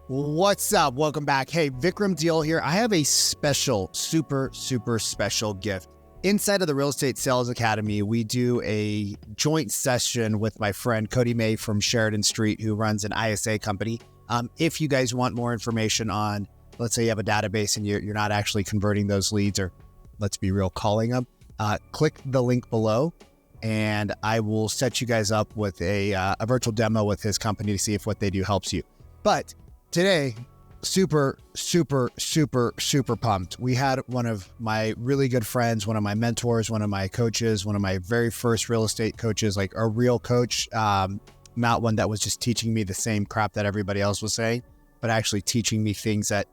What's up? Welcome back. Hey, Vikram Deol here. I have a special, super special gift. Inside of the Real Estate Sales Academy, we do a joint session with my friend Cody May from Sheridan Street, who runs an ISA company. If you guys want more information on, let's say you have a database and you're not actually converting those leads, or let's be real, calling them, click the link below and I will set you guys up with a virtual demo with his company to see if what they do helps you. But today, super pumped. We had one of my really good friends, one of my mentors, one of my coaches, one of my very first real estate coaches, like a real coach, not one that was just teaching me the same crap that everybody else was saying, but actually teaching me things that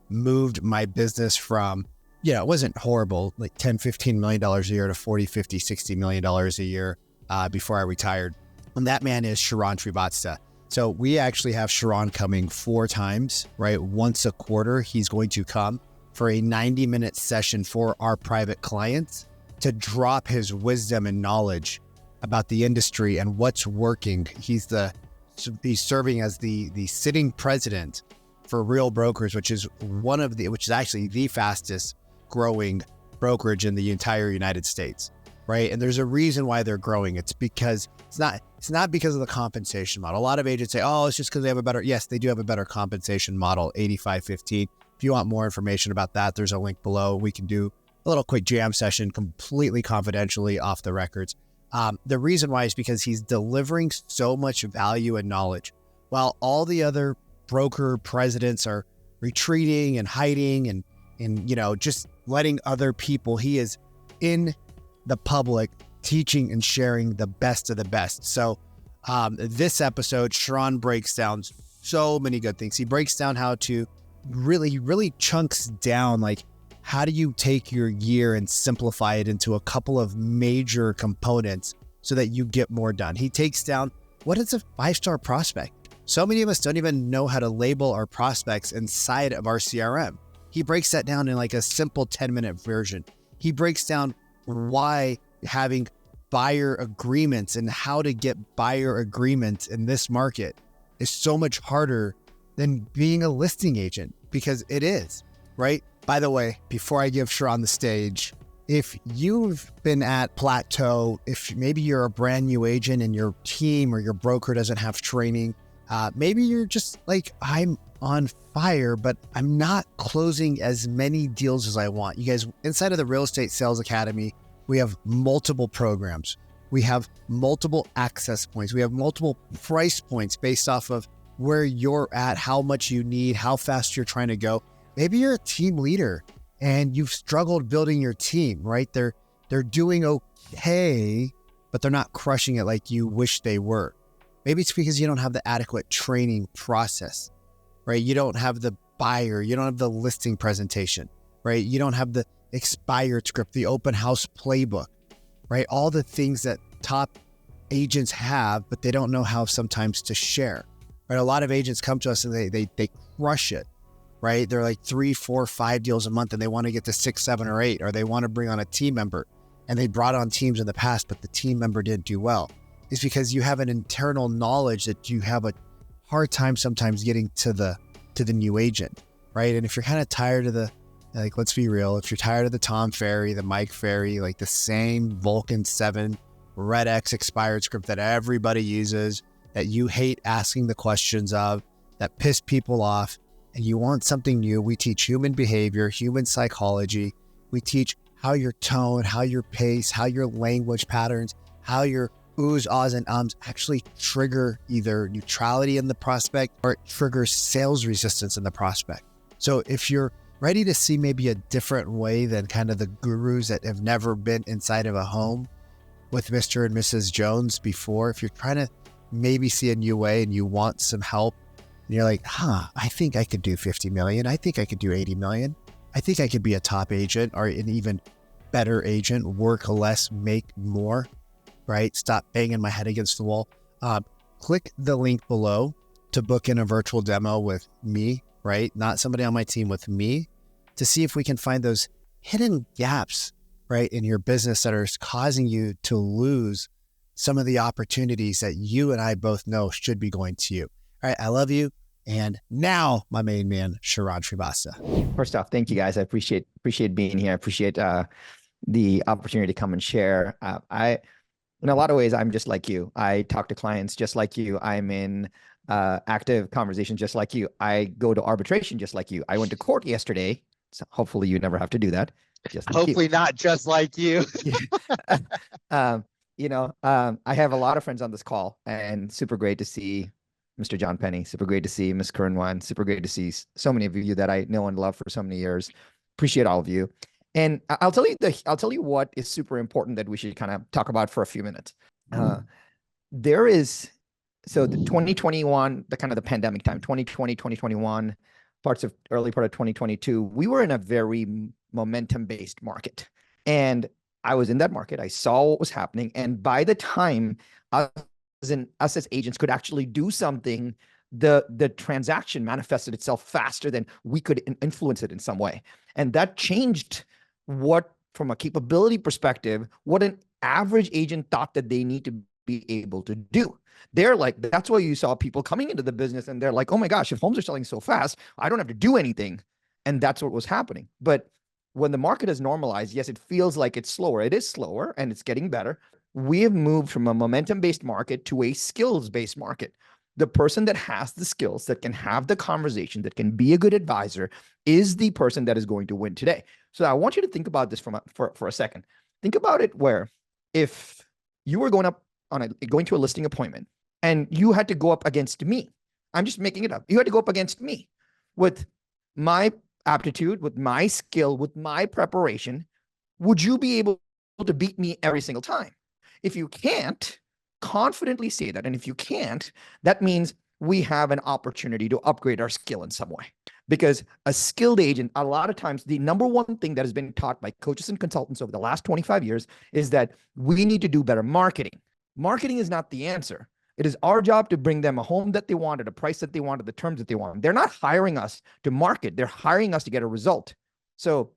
moved my business from, it wasn't horrible, like $10, $15 million a year to $40, $50, $60 million a year before I retired. And that man is Sharran Srivatsaa. So we actually have Sharan coming 4 times, right? Once a quarter, he's going to come for a 90-minute session for our private clients to drop his wisdom and knowledge about the industry and what's working. He's serving as the sitting president for Real Brokers, which is actually the fastest growing brokerage in the entire United States, right? And there's a reason why they're growing. It's because it's not because of the compensation model. A lot of agents say, oh, it's just because they have yes, they do have a better compensation model, 85-15. If you want more information about that, there's a link below. We can do a little quick jam session completely confidentially off the records. The reason why is because he's delivering so much value and knowledge. While all the other broker presidents are retreating and hiding and just letting other people, he is in the public teaching and sharing the best of the best. So this episode, Sharan breaks down so many good things. He breaks down how to really chunks down, like, how do you take your year and simplify it into a couple of major components so that you get more done. He takes down, what is a 5-star prospect? So many of us don't even know how to label our prospects inside of our CRM. He breaks that down in like a simple 10-minute version. He breaks down why having buyer agreements and how to get buyer agreements in this market is so much harder than being a listing agent, because it is, right? By the way, before I give Sharan the stage, if you've been at plateau, if maybe you're a brand new agent and your team or your broker doesn't have training, maybe you're just like, I'm on fire, but I'm not closing as many deals as I want. You guys, inside of the Real Estate Sales Academy, we have multiple programs. We have multiple access points. We have multiple price points based off of where you're at, how much you need, how fast you're trying to go. Maybe you're a team leader and you've struggled building your team, right? They're doing okay, but they're not crushing it like you wish they were. Maybe it's because you don't have the adequate training process, right? You don't have the buyer, you don't have the listing presentation, right? You don't have the expired script, the open house playbook, right? All the things that top agents have, but they don't know how sometimes to share, right? A lot of agents come to us and they crush it, right? They're like 3, 4, 5 deals a month and they want to get to 6, 7, or 8, or they want to bring on a team member and they brought on teams in the past, but the team member didn't do well. It's because you have an internal knowledge that you have a hard time sometimes getting to the new agent, right? And if you're kind of tired of like, let's be real, if you're tired of the Tom Ferry, the Mike Ferry, like the same Vulcan 7 Red X expired script that everybody uses, that you hate asking the questions of, that piss people off, and you want something new, we teach human behavior, human psychology. We teach how your tone, how your pace, how your language patterns, how your oohs, ahs, and ums actually trigger either neutrality in the prospect or it triggers sales resistance in the prospect. So if you're ready to see maybe a different way than kind of the gurus that have never been inside of a home with Mr. and Mrs. Jones before, if you're trying to maybe see a new way and you want some help, and you're like, I think I could do 50 million. I think I could do 80 million. I think I could be a top agent or an even better agent, work less, make more, right? Stop banging my head against the wall. Click the link below to book in a virtual demo with me, right? Not somebody on my team, with me, to see if we can find those hidden gaps, right, in your business that are causing you to lose some of the opportunities that you and I both know should be going to you. All right, I love you. And now my main man, Sharran Srivatsaa. First off, thank you guys. I appreciate being here. I appreciate the opportunity to come and share. In a lot of ways, I'm just like you. I talk to clients just like you. I'm in active conversations just like you. I go to arbitration just like you. I went to court yesterday. So hopefully you never have to do that. Just like hopefully not just like you. I have a lot of friends on this call, and super great to see Mr. John Penny. Super great to see Ms. Kernwan. Super great to see so many of you that I know and love for so many years. Appreciate all of you. And I'll tell you what is super important that we should kind of talk about for a few minutes. So the 2021, the kind of the pandemic time, 2020, 2021, early part of 2022, we were in a very momentum-based market. And I was in that market. I saw what was happening. And by the time us as agents could actually do something, the transaction manifested itself faster than we could influence it in some way. And that changed from a capability perspective, what an average agent thought that they need to be able to do. They're like, that's why you saw people coming into the business and they're like, oh my gosh, if homes are selling so fast, I don't have to do anything. And that's what was happening. But when the market has normalized, yes, it feels like it's slower. It is slower and it's getting better. We have moved from a momentum-based market to a skills-based market. The person that has the skills, that can have the conversation, that can be a good advisor, is the person that is going to win today. So I want you to think about this for a second. Think about it where if you were going to a listing appointment and you had to go up against me, I'm just making it up. You had to go up against me with my aptitude, with my skill, with my preparation. Would you be able to beat me every single time? If you can't, confidently say that. And if you can't, that means we have an opportunity to upgrade our skill in some way. Because a skilled agent, a lot of times, the number one thing that has been taught by coaches and consultants over the last 25 years is that we need to do better marketing. Marketing is not the answer. It is our job to bring them a home that they want, at a price that they want, at the terms that they want. They're not hiring us to market. They're hiring us to get a result. So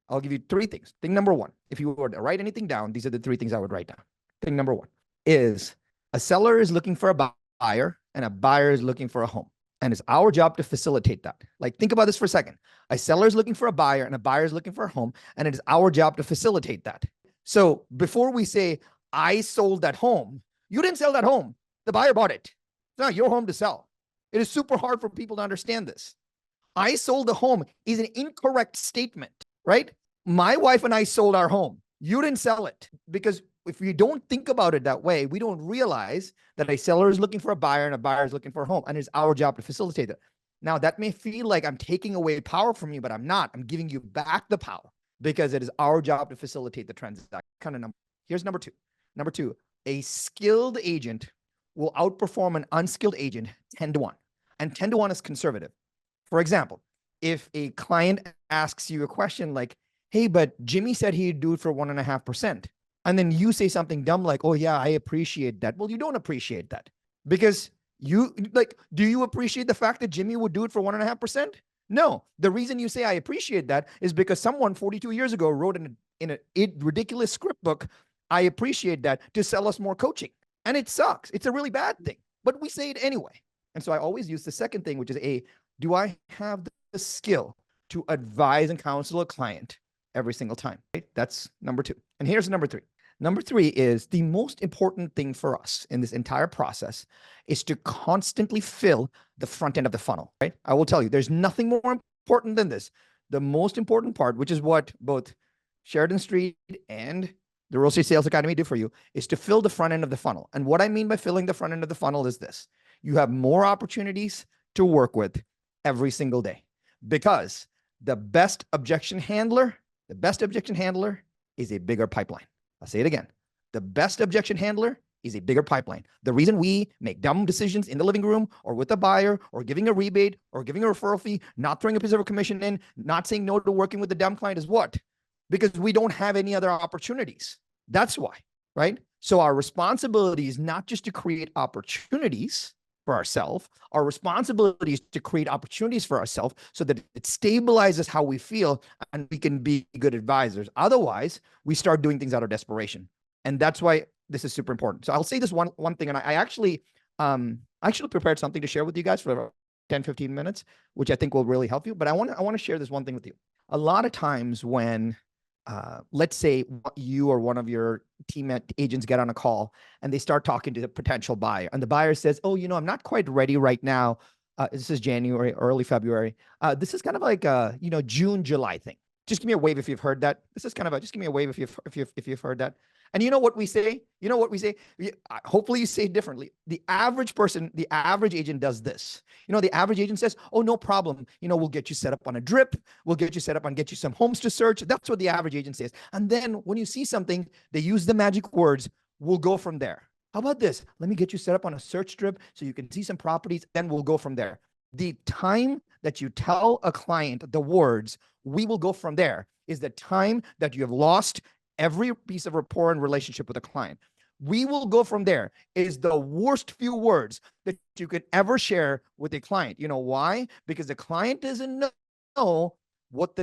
I'll give you three things. Thing number one, if you were to write anything down, these are the three things I would write down. Thing number one is a seller is looking for a buyer and a buyer is looking for a home. And it's our job to facilitate that. Like, think about this for a second. A seller is looking for a buyer and a buyer is looking for a home. And it is our job to facilitate that. So before we say, I sold that home, you didn't sell that home. The buyer bought it. It's not your home to sell. It is super hard for people to understand this. I sold the home is an incorrect statement, right? My wife and I sold our home. You didn't sell it. Because if you don't think about it that way, we don't realize that a seller is looking for a buyer and a buyer is looking for a home. And it's our job to facilitate it. Now, that may feel like I'm taking away power from you, but I'm not. I'm giving you back the power because it is our job to facilitate the transaction. Here's number two. Number two, a skilled agent will outperform an unskilled agent 10-1. And 10-1 is conservative. For example, if a client asks you a question like, hey, but Jimmy said he'd do it for 1.5%. And then you say something dumb like, oh yeah, I appreciate that. Well, you don't appreciate that because do you appreciate the fact that Jimmy would do it for 1.5%? No. The reason you say I appreciate that is because someone 42 years ago wrote in a ridiculous script book, I appreciate that, to sell us more coaching. And it sucks. It's a really bad thing, but we say it anyway. And so I always use the second thing, which is do I have the skill to advise and counsel a client every single time? Right? That's number two. And here's number three. Number three is the most important thing for us in this entire process is to constantly fill the front end of the funnel, right? I will tell you, there's nothing more important than this. The most important part, which is what both Sheridan Street and the Real Estate Sales Academy do for you, is to fill the front end of the funnel. And what I mean by filling the front end of the funnel is this. You have more opportunities to work with every single day because the best objection handler is a bigger pipeline. I'll say it again. The best objection handler is a bigger pipeline. The reason we make dumb decisions in the living room or with a buyer or giving a rebate or giving a referral fee, not throwing a piece of a commission in, not saying no to working with the dumb client is what? Because we don't have any other opportunities. That's why, right? So our responsibility is not just to create opportunities for ourselves. Our responsibility is to create opportunities for ourselves so that it stabilizes how we feel and we can be good advisors. Otherwise, we start doing things out of desperation. And that's why this is super important. So I'll say this one thing, and I actually prepared something to share with you guys for 10, 15 minutes, which I think will really help you. But I want to share this one thing with you. A lot of times when, let's say you or one of your team agents get on a call and they start talking to the potential buyer, and the buyer says, oh, I'm not quite ready right now. This is January, early February. This is kind of like a, June, July thing. Just give me a wave if you've heard that. This is kind of just give me a wave if you've heard that. And you know what we say? Hopefully you say it differently. The average person, the average agent does this. The average agent says, oh, no problem. We'll get you set up on a drip. We'll get you set up and get you some homes to search. That's what the average agent says. And then when you see something, they use the magic words, we'll go from there. How about this? Let me get you set up on a search strip so you can see some properties, then we'll go from there. The time that you tell a client the words, we will go from there, is the time that you have lost every piece of rapport and relationship with a client. We will go from there is the worst few words that you could ever share with a client. You know why? Because the client doesn't know what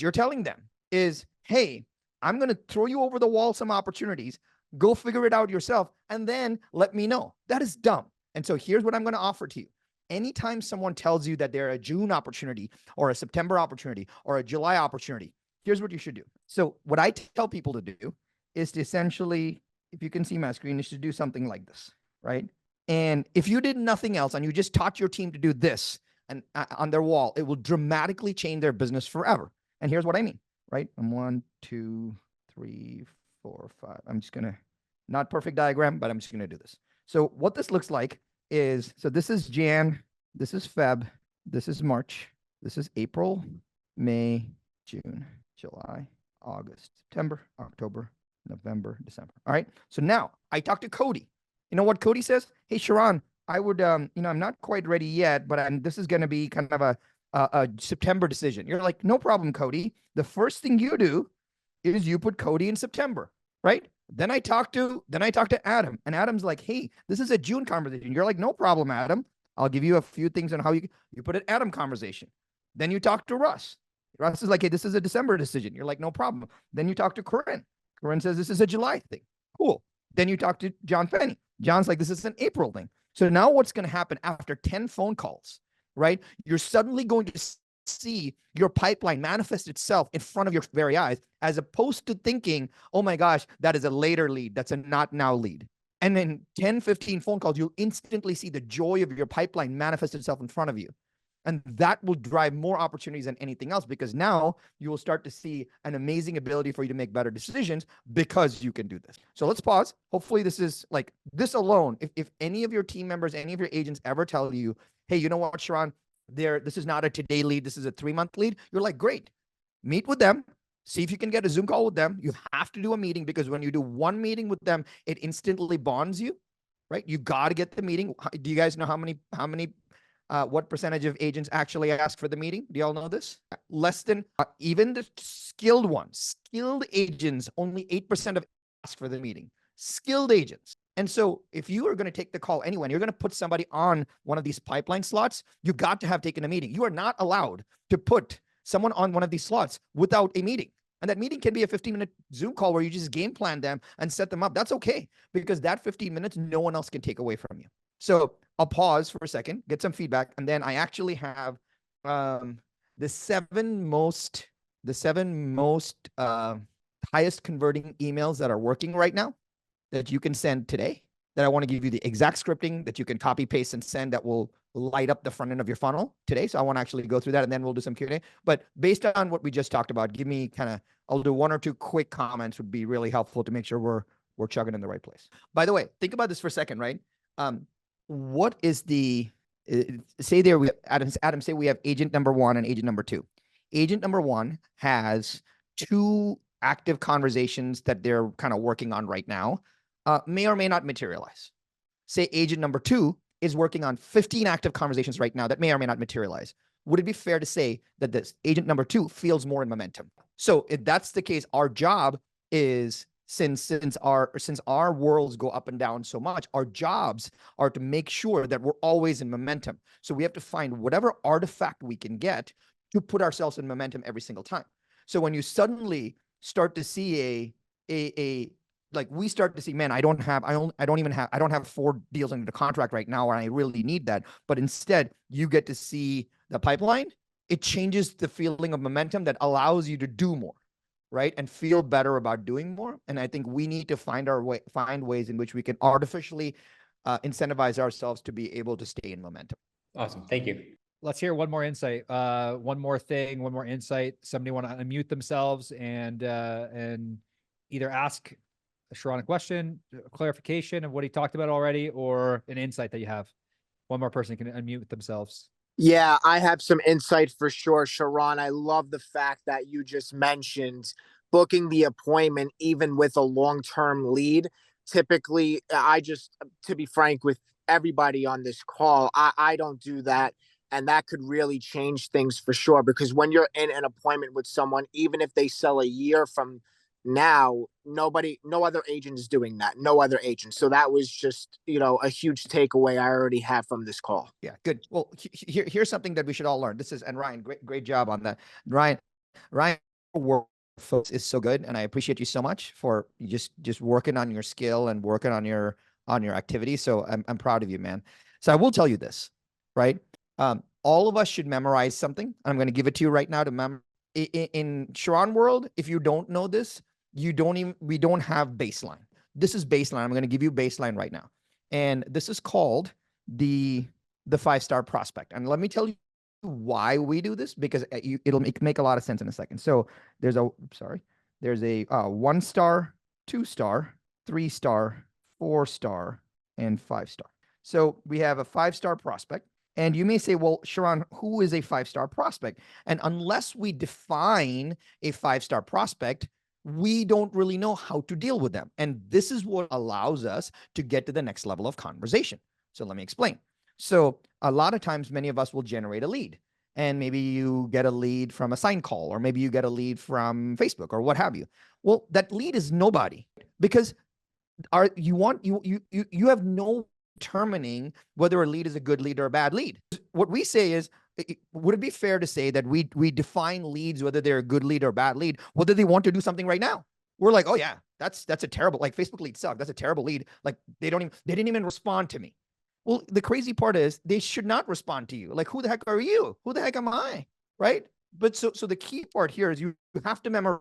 you're telling them is, hey, I'm going to throw you over the wall some opportunities. Go figure it out yourself and then let me know. That is dumb. And so here's what I'm going to offer to you. Anytime someone tells you that they're a June opportunity or a September opportunity or a July opportunity, here's what you should do. So what I tell people to do is to essentially, if you can see my screen, is to do something like this, right? And if you did nothing else and you just taught your team to do this and on their wall, it will dramatically change their business forever. And here's what I mean, right? I'm 1, 2, 3, 4, 5. I'm just going to, not perfect diagram, but I'm just going to do this. So what this looks like is, so this is Jan, this is Feb, this is March, this is April, May, June, July, August, September, October, November, December. All right. So now I talked to Cody. You know what Cody says? Hey, Sharan, I would, I'm not quite ready yet, but this is going to be kind of a September decision. You're like, no problem, Cody. The first thing you do is you put Cody in September, right? Then I talked to Adam, and Adam's like, hey, this is a June conversation. You're like, no problem, Adam. I'll give you a few things on how you put an Adam conversation. Then you talk to Russ. Russ is like, hey, this is a December decision. You're like, no problem. Then you talk to Corinne. Corinne says, this is a July thing. Cool. Then you talk to John Penny. John's like, this is an April thing. So now what's going to happen after 10 phone calls, right? You're suddenly going to see your pipeline manifest itself in front of your very eyes, as opposed to thinking, oh my gosh, that is a later lead. That's a not now lead. And then 10, 15 phone calls, you'll instantly see the joy of your pipeline manifest itself in front of you. And that will drive more opportunities than anything else, because now you will start to see an amazing ability for you to make better decisions because you can do this. So let's pause. Hopefully this is like this alone. If any of your team members, any of your agents ever tell you, hey, you know what, Sharan, this is not a today lead, this is a 3-month lead. You're like, great, meet with them. See if you can get a Zoom call with them. You have to do a meeting, because when you do one meeting with them, it instantly bonds you, right? You got to get the meeting. Do you guys know what percentage of agents actually ask for the meeting? Do y'all know this? Less than, even the skilled agents, only 8% of ask for the meeting. Skilled agents. And so if you are going to take the call anyway, and you're going to put somebody on one of these pipeline slots, you got to have taken a meeting. You are not allowed to put someone on one of these slots without a meeting. And that meeting can be a 15-minute Zoom call where you just game plan them and set them up. That's okay, because that 15 minutes, no one else can take away from you. So I'll pause for a second, get some feedback, and then I actually have the seven most highest converting emails that are working right now that you can send today, that I want to give you the exact scripting that you can copy, paste, and send that will light up the front end of your funnel today. So I want to actually go through that, and then we'll do some Q&A. But based on what we just talked about, give me I'll do 1 or 2 quick comments would be really helpful to make sure we're chugging in the right place. By the way, think about this for a second, right? What is say there, Adam, say we have agent number 1 and agent number 2. Agent number 1 has 2 active conversations that they're kind of working on right now, may or may not materialize. Say agent number 2 is working on 15 active conversations right now that may or may not materialize. Would it be fair to say that this agent number 2 feels more in momentum? So if that's the case, our job is, since our worlds go up and down so much, our jobs are to make sure that we're always in momentum. So we have to find whatever artifact we can get to put ourselves in momentum every single time. So when you suddenly start to see a like we start to see, man, I don't have 4 deals under the contract right now, and I really need that. But instead, you get to see the pipeline. It changes the feeling of momentum that allows you to do more, right? And feel better about doing more. And I think we need to find ways in which we can artificially incentivize ourselves to be able to stay in momentum. Awesome. Thank you. Let's hear one more insight. One more thing, one more insight. Somebody want to unmute themselves and either ask Sharran a question, a clarification of what he talked about already, or an insight that you have. One more person can unmute themselves. Yeah, I have some insight for sure, Sharan. I love the fact that you just mentioned booking the appointment, even with a long-term lead. Typically, to be frank with everybody on this call, I don't do that. And that could really change things for sure, because when you're in an appointment with someone, even if they sell a year from now, no other agent is doing that. No other agent. So that was just, a huge takeaway I already have from this call. Yeah, good. Well, here's something that we should all learn. And Ryan, great job on that. Ryan, work folks is so good, and I appreciate you so much for just working on your skill and working on your activity. So I'm proud of you, man. So I will tell you this, right? All of us should memorize something. I'm going to give it to you right now to memorize. In Sharan world, if you don't know this, we don't have baseline. This is baseline. I'm going to give you baseline right now. And this is called the 5-star prospect. And let me tell you why we do this, because it'll make a lot of sense in a second. So there's a 1-star, 2-star, 3-star, 4-star, and 5-star. So we have a 5-star prospect. And you may say, well, Sharan, who is a 5-star prospect? And unless we define a 5-star prospect, we don't really know how to deal with them. And this is what allows us to get to the next level of conversation. So let me explain. So a lot of times, many of us will generate a lead. And maybe you get a lead from a sign call, or maybe you get a lead from Facebook, or what have you. Well, that lead is nobody, because you have no determining whether a lead is a good lead or a bad lead. What we say is, would it be fair to say that we define leads, whether they're a good lead or a bad lead, whether they want to do something right now? We're like, oh yeah, that's a terrible, like Facebook leads suck. That's a terrible lead. Like they didn't even respond to me. Well, the crazy part is they should not respond to you. Like, who the heck are you? Who the heck am I? Right? But so the key part here is you have to memorize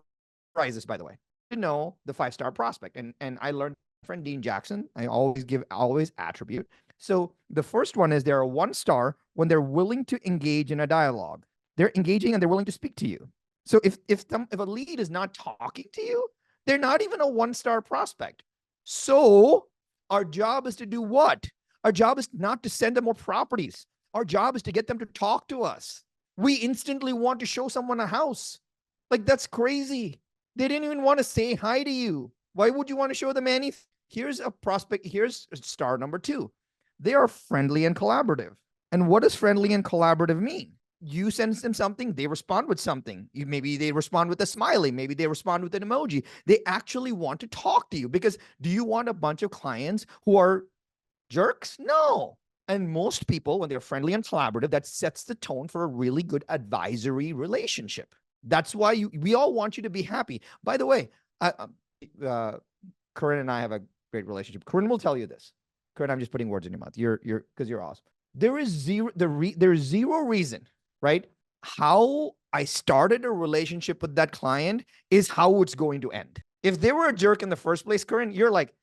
this, by the way, to know the 5-star prospect. And I learned friend Dean Jackson, I always attribute. So the first one is they're a 1-star when they're willing to engage in a dialogue. They're engaging and they're willing to speak to you. So if a lead is not talking to you, they're not even a 1-star prospect. So our job is to do what? Our job is not to send them more properties. Our job is to get them to talk to us. We instantly want to show someone a house. Like, that's crazy. They didn't even want to say hi to you. Why would you want to show them anything? Here's a prospect. Here's star number 2. They are friendly and collaborative. And what does friendly and collaborative mean? You send them something, they respond with something. Maybe they respond with a smiley. Maybe they respond with an emoji. They actually want to talk to you, because do you want a bunch of clients who are jerks? No. And most people, when they're friendly and collaborative, that sets the tone for a really good advisory relationship. That's why we all want you to be happy. By the way, Corinne and I have a great relationship. Corinne will tell you this. Corinne, I'm just putting words in your mouth. Because you're awesome. There is zero reason, right? How I started a relationship with that client is how it's going to end. If they were a jerk in the first place, Corinne, you're like,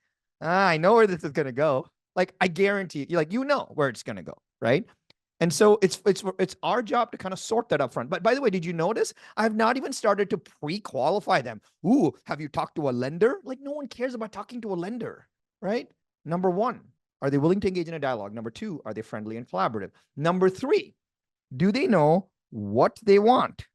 I know where this is going to go. Like, I guarantee you, you know where it's going to go, right? And so it's our job to kind of sort that up front. But by the way, did you notice I've not even started to pre-qualify them? Ooh, have you talked to a lender? Like, no one cares about talking to a lender, right? Number 1, are they willing to engage in a dialogue? Number 2, are they friendly and collaborative? Number 3, do they know what they want?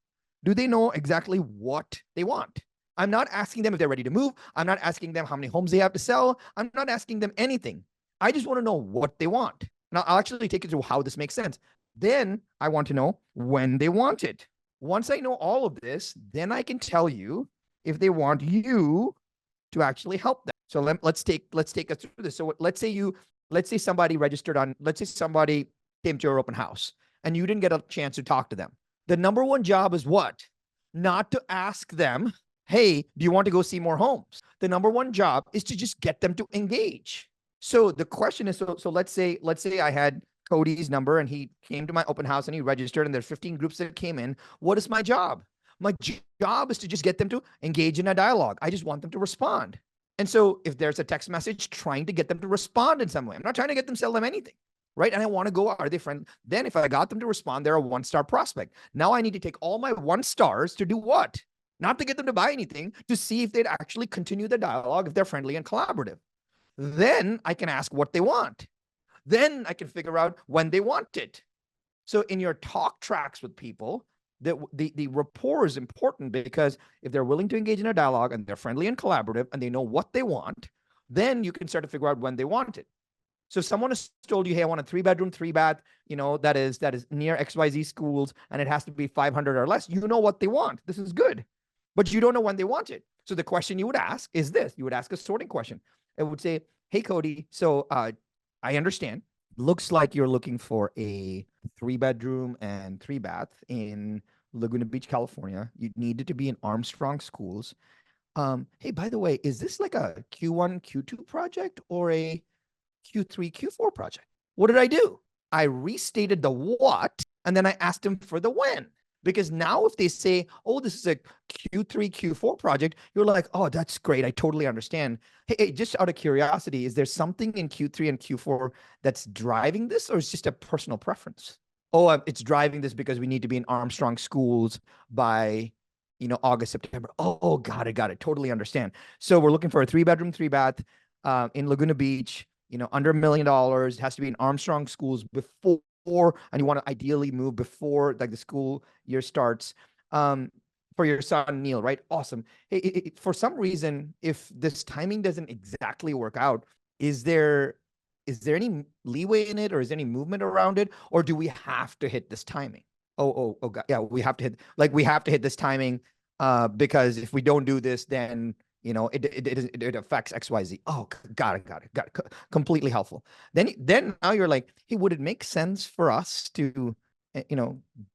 Do they know exactly what they want? I'm not asking them if they're ready to move. I'm not asking them how many homes they have to sell. I'm not asking them anything. I just want to know what they want. Now, I'll actually take you through how this makes sense. Then I want to know when they want it. Once I know all of this, then I can tell you if they want you to actually help them. So let's take us through this. So let's say somebody came to your open house and you didn't get a chance to talk to them. The number 1 job is what? Not to ask them, hey, do you want to go see more homes? The number one job is to just get them to engage. So the question is, so let's say I had Cody's number and he came to my open house and he registered and there's 15 groups that came in. What is my job? My job is to just get them to engage in a dialogue. I just want them to respond. And so if there's a text message, trying to get them to respond in some way. I'm not trying to get them sell them anything, right? And I want to go, are they friendly? Then if I got them to respond, they're a 1-star prospect. Now I need to take all my 1 stars to do what? Not to get them to buy anything, to see if they'd actually continue the dialogue, if they're friendly and collaborative. Then I can ask what they want. Then I can figure out when they want it. So in your talk tracks with people, the rapport is important, because if they're willing to engage in a dialogue and they're friendly and collaborative and they know what they want, then you can start to figure out when they want it. So if someone has told you, hey, I want a 3-bedroom, 3-bath, that is near XYZ schools, and it has to be 500 or less, you know what they want. This is good, but you don't know when they want it. So the question you would ask is this. You would ask a sorting question. It would say, hey, Cody, so I understand. Looks like you're looking for a 3-bedroom and 3-bath in Laguna Beach, California. You need it to be in Armstrong schools. Hey, by the way, is this like a Q1, Q2 project or a Q3, Q4 project? What did I do? I restated the what, and then I asked them for the when. Because now if they say, oh, this is a Q3, Q4 project, you're like, oh, that's great. I totally understand. Hey, just out of curiosity, is there something in Q3 and Q4 that's driving this, or is it just a personal preference? Oh, it's driving this because we need to be in Armstrong schools by, August, September. Oh, got it. Totally understand. So we're looking for a 3-bedroom, 3-bath in Laguna Beach, under $1 million. It has to be in Armstrong schools before, and you want to ideally move before like the school year starts, for your son, Neil, right? Awesome. Hey, for some reason, if this timing doesn't exactly work out, is there any leeway in it, or is there any movement around it, or do we have to hit this timing? Oh, God. Yeah, we have to hit this timing, because if we don't do this, then it affects XYZ. Oh, got it. Completely helpful. Then now you're like, hey, would it make sense for us to,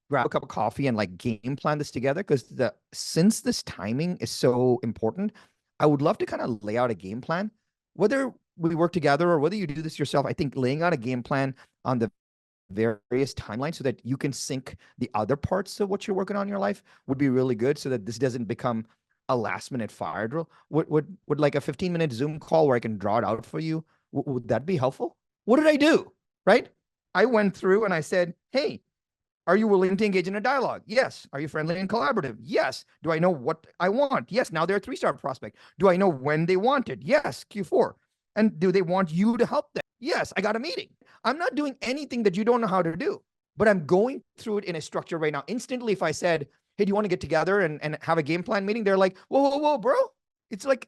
grab a cup of coffee and like game plan this together? Because since this timing is so important, I would love to kind of lay out a game plan, whether we work together or whether you do this yourself. I think laying out a game plan on the various timelines so that you can sync the other parts of what you're working on in your life would be really good, so that this doesn't become a last-minute fire drill. Would like a 15-minute Zoom call where I can draw it out for you, would that be helpful? What did I do? Right? I went through and I said, hey, are you willing to engage in a dialogue? Yes. Are you friendly and collaborative? Yes. Do I know what I want? Yes. Now they're a 3-star prospect. Do I know when they want it? Yes. Q4. And do they want you to help them? Yes. I got a meeting. I'm not doing anything that you don't know how to do, but I'm going through it in a structure right now. Instantly, if I said, hey, do you want to get together and have a game plan meeting? They're like, whoa, bro. It's like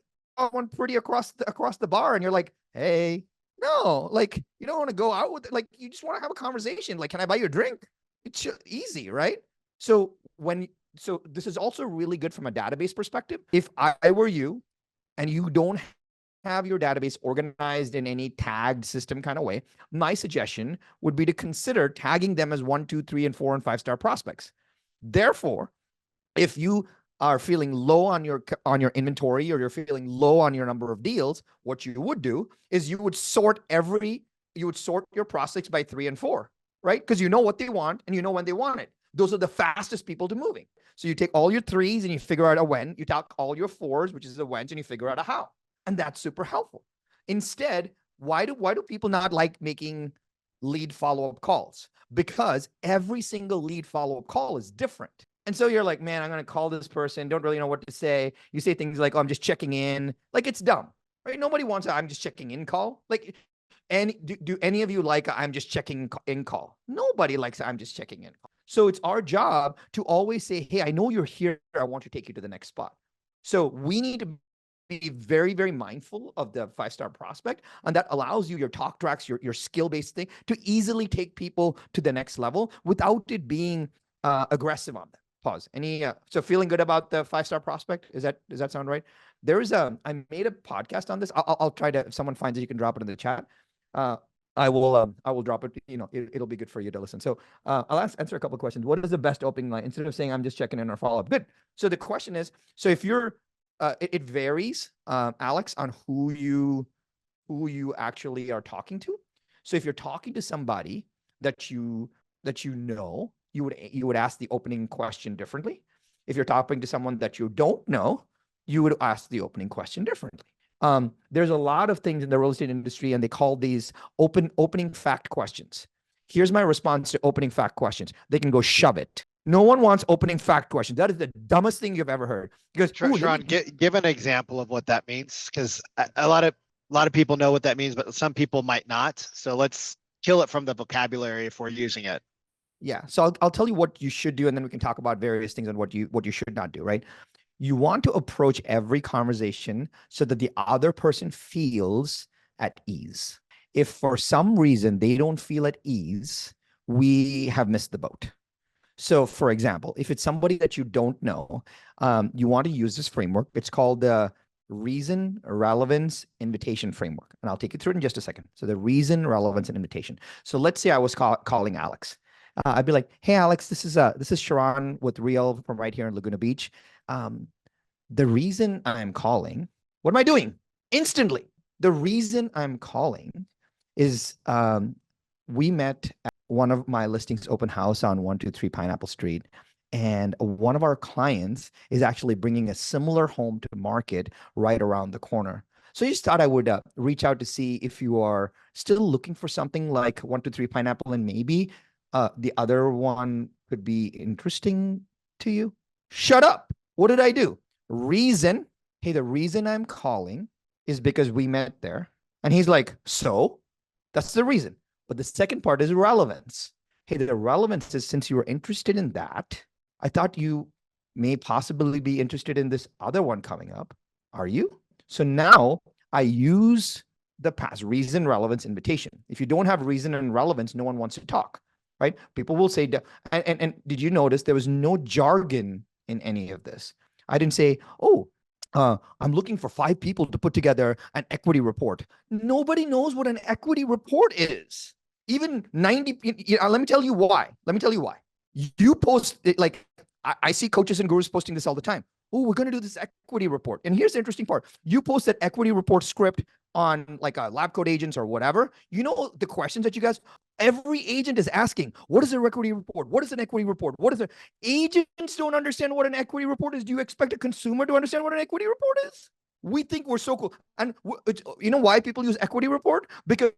one pretty across the bar. And you're like, hey, no, like, you don't want to go out with it. Like, you just want to have a conversation. Like, can I buy you a drink? It's easy, right? So this is also really good from a database perspective. If I were you and you don't have your database organized in any tagged system kind of way, my suggestion would be to consider tagging them as 1, 2, 3, and 4, and 5-star prospects. Therefore, if you are feeling low on your inventory, or you're feeling low on your number of deals, what you would do is you would sort your prospects by 3 and 4, right? Because you know what they want and you know when they want it. Those are the fastest people to moving. So you take all your 3s and you figure out a when. You take all your 4s, which is the whens, and you figure out a how. And that's super helpful. Instead, why do people not like making lead follow-up calls? Because every single lead follow-up call is different. And so you're like, man, I'm going to call this person. Don't really know what to say. You say things like, oh, I'm just checking in. Like, it's dumb, right? Nobody wants a I'm just checking in call. Like, and do any of you like a I'm just checking in call? Nobody likes a I'm just checking in call. So it's our job to always say, hey, I know you're here. I want to take you to the next spot. So we need to be very, very mindful of the 5-star prospect. And that allows you, your talk tracks, your skill-based thing, to easily take people to the next level without it being aggressive on them. Pause. So feeling good about the 5-star prospect? Does that sound right? I made a podcast on this. I'll try to, if someone finds it, you can drop it in the chat. I will drop it. It'll be good for you to listen. So I'll answer a couple of questions. What is the best opening line? Instead of saying I'm just checking in or follow up. Good. So the question is, so if you're It varies, Alex, on who you actually are talking to. So if you're talking to somebody that you know, you would ask the opening question differently. If you're talking to someone that you don't know, you would ask the opening question differently. There's a lot of things in the real estate industry, and they call these opening fact questions. Here's my response to opening fact questions. They can go shove it. No one wants opening fact questions. That is the dumbest thing you've ever heard. Because Sharan, give an example of what that means, because a lot of people know what that means, but some people might not. So let's kill it from the vocabulary if we're using it. Yeah. So I'll tell you what you should do, and then we can talk about various things and what you should not do, right? You want to approach every conversation so that the other person feels at ease. If for some reason they don't feel at ease, we have missed the boat. So for example, if it's somebody that you don't know, you want to use this framework. It's called the reason, relevance, invitation framework. And I'll take you through it in just a second. So the reason, relevance, and invitation. So let's say I was calling Alex. I'd be like, hey, Alex, this is Sharan with Real from right here in Laguna Beach. The reason I'm calling, what am I doing? Instantly. The reason I'm calling is we met at one of my listings open house on 123 Pineapple Street. And one of our clients is actually bringing a similar home to market right around the corner. So I just thought I would reach out to see if you are still looking for something like 123 Pineapple, and maybe the other one could be interesting to you. Shut up. What did I do? Reason. Hey, the reason I'm calling is because we met there. And he's like, so? That's the reason. But the second part is relevance. Hey, the relevance is, since you were interested in that, I thought you may possibly be interested in this other one coming up. Are you? So now I use the past reason, relevance, invitation. If you don't have reason and relevance, no one wants to talk, right? People will say, and did you notice there was no jargon in any of this? I didn't say, oh, I'm looking for 5 people to put together an equity report. Nobody knows what an equity report is. Even 90, let me tell you why. You post it, like, I see coaches and gurus posting this all the time. Oh, we're going to do this equity report. And here's the interesting part. You post that equity report script on like a lab code agents or whatever. You know the questions that you guys, every agent is asking, what is an equity report? What is an equity report? What is it? Agents don't understand what an equity report is. Do you expect a consumer to understand what an equity report is? We think we're so cool. And you know why people use equity report? Because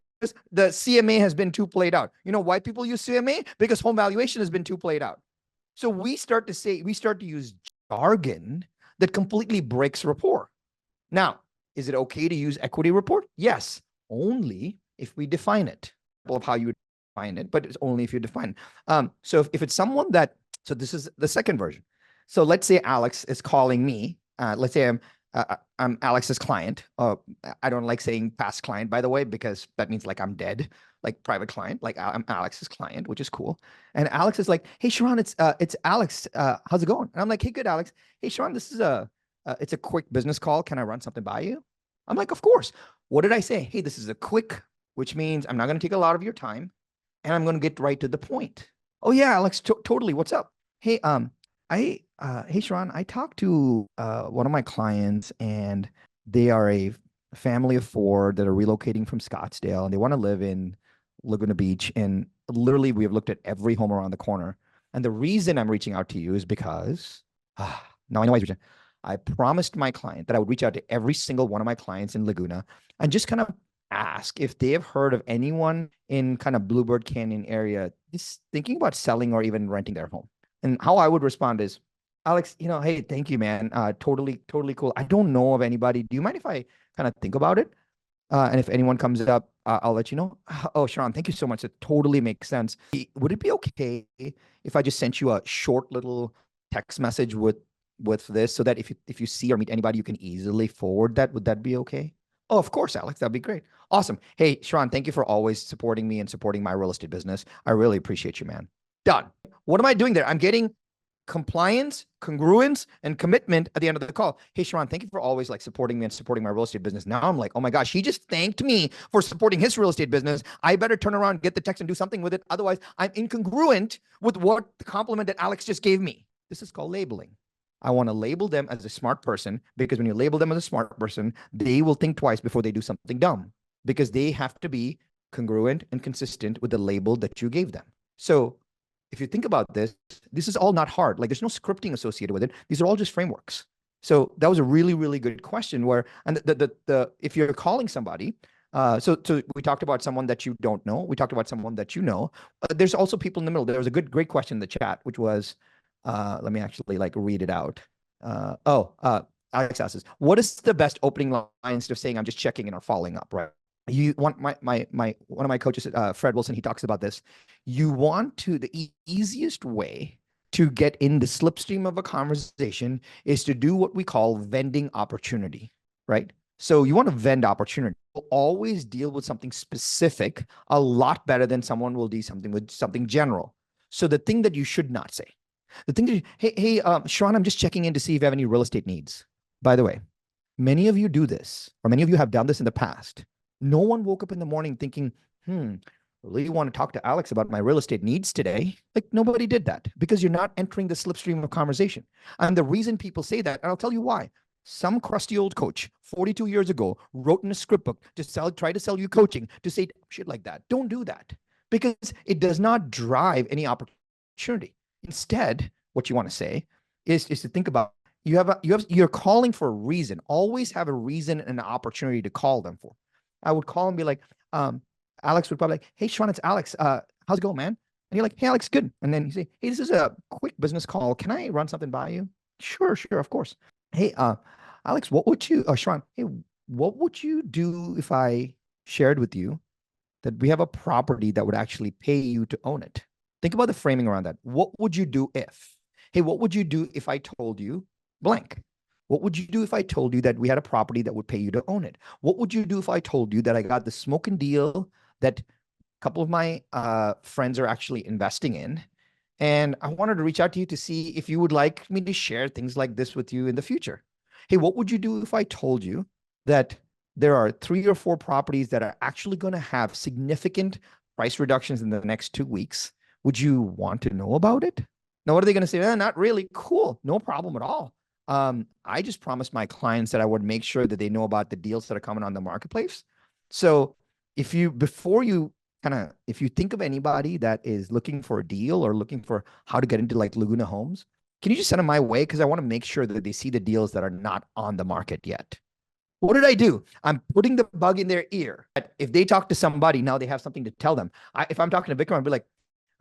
the CMA has been too played out. You know why people use CMA? Because home valuation has been too played out. So we start to use jargon that completely breaks rapport. Now, is it okay to use equity report? Yes, only if we define it. Of how you would define it, but it's only if you define it. So if it's someone that, so this is the second version. So let's say Alex is calling me. Let's say I'm Alex's client. I don't like saying past client, by the way, because that means like I'm dead, like private client, like I'm Alex's client, which is cool. And Alex is like, hey, Sharan, it's Alex. How's it going? And I'm like, hey, good, Alex. Hey, Sharan, this is it's a quick business call. Can I run something by you? I'm like, of course. What did I say? Hey, this is a quick, which means I'm not going to take a lot of your time and I'm going to get right to the point. Oh yeah, Alex, totally. What's up? Hey, hey, Sharan, I talked to one of my clients, and they are a family of 4 that are relocating from Scottsdale, and they want to live in Laguna Beach. And literally, we have looked at every home around the corner. And the reason I'm reaching out to you is because now I know why I promised my client that I would reach out to every single one of my clients in Laguna and just kind of ask if they have heard of anyone in kind of Bluebird Canyon area is thinking about selling or even renting their home. And how I would respond is, Alex, hey, thank you, man. Totally cool. I don't know of anybody. Do you mind if I kind of think about it? And if anyone comes up, I'll let you know. Oh, Sharan, thank you so much. It totally makes sense. Would it be okay if I just sent you a short little text message with this, so that if you see or meet anybody, you can easily forward that? Would that be okay? Oh, of course, Alex. That'd be great. Awesome. Hey, Sharan, thank you for always supporting me and supporting my real estate business. I really appreciate you, man. Done. What am I doing there? I'm getting compliance, congruence, and commitment at the end of the call. Hey, Sharan, thank you for always like supporting me and supporting my real estate business. Now I'm like, oh my gosh, he just thanked me for supporting his real estate business. I better turn around, get the text, and do something with it. Otherwise, I'm incongruent with what the compliment that Alex just gave me. This is called labeling. I want to label them as a smart person, because when you label them as a smart person, they will think twice before they do something dumb, because they have to be congruent and consistent with the label that you gave them. So if you think about this, this is all not hard. Like, there's no scripting associated with it. These are all just frameworks. So that was a really, really good question where, and if you're calling somebody, so we talked about someone that you don't know. We talked about someone that you know. There's also people in the middle. There was a great question in the chat, which was, let me actually like read it out. Alex asks, what is the best opening line instead of saying I'm just checking in or following up, right? You want one of my coaches, Fred Wilson, he talks about this. You want to, the easiest way to get in the slipstream of a conversation is to do what we call vending opportunity, right? So you want to vend opportunity. You'll always deal with something specific a lot better than someone will do something with something general. So the thing that you should not say, the thing that hey, Sharan, I'm just checking in to see if you have any real estate needs. By the way, many of you do this, or many of you have done this in the past. No one woke up in the morning thinking, really want to talk to Alex about my real estate needs today. Like, nobody did that, because you're not entering the slipstream of conversation. And the reason people say that, and I'll tell you why. Some crusty old coach 42 years ago wrote in a script book to try to sell you coaching, to say shit like that. Don't do that, because it does not drive any opportunity. Instead, what you want to say is to think about, you're calling for a reason. Always have a reason and an opportunity to call them for. I would call and be like, Alex would probably like, hey, Sharan, it's Alex. How's it going, man? And you're like, hey, Alex, good. And then you say, hey, this is a quick business call. Can I run something by you? Sure, of course. Hey, Alex, Sharan, hey, what would you do if I shared with you that we have a property that would actually pay you to own it? Think about the framing around that. What would you do if? Hey, what would you do if I told you blank? What would you do if I told you that we had a property that would pay you to own it? What would you do if I told you that I got the smoking deal that a couple of my friends are actually investing in? And I wanted to reach out to you to see if you would like me to share things like this with you in the future. Hey, what would you do if I told you that there are 3 or 4 properties that are actually going to have significant price reductions in the next 2 weeks? Would you want to know about it? Now, what are they going to say? Not really. Cool. No problem at all. I just promised my clients that I would make sure that they know about the deals that are coming on the marketplace. So if you think of anybody that is looking for a deal or looking for how to get into like Laguna Homes, can you just send them my way? Because I want to make sure that they see the deals that are not on the market yet. What did I do? I'm putting the bug in their ear. If they talk to somebody, now they have something to tell them. If I'm talking to Vikram, I'd be like,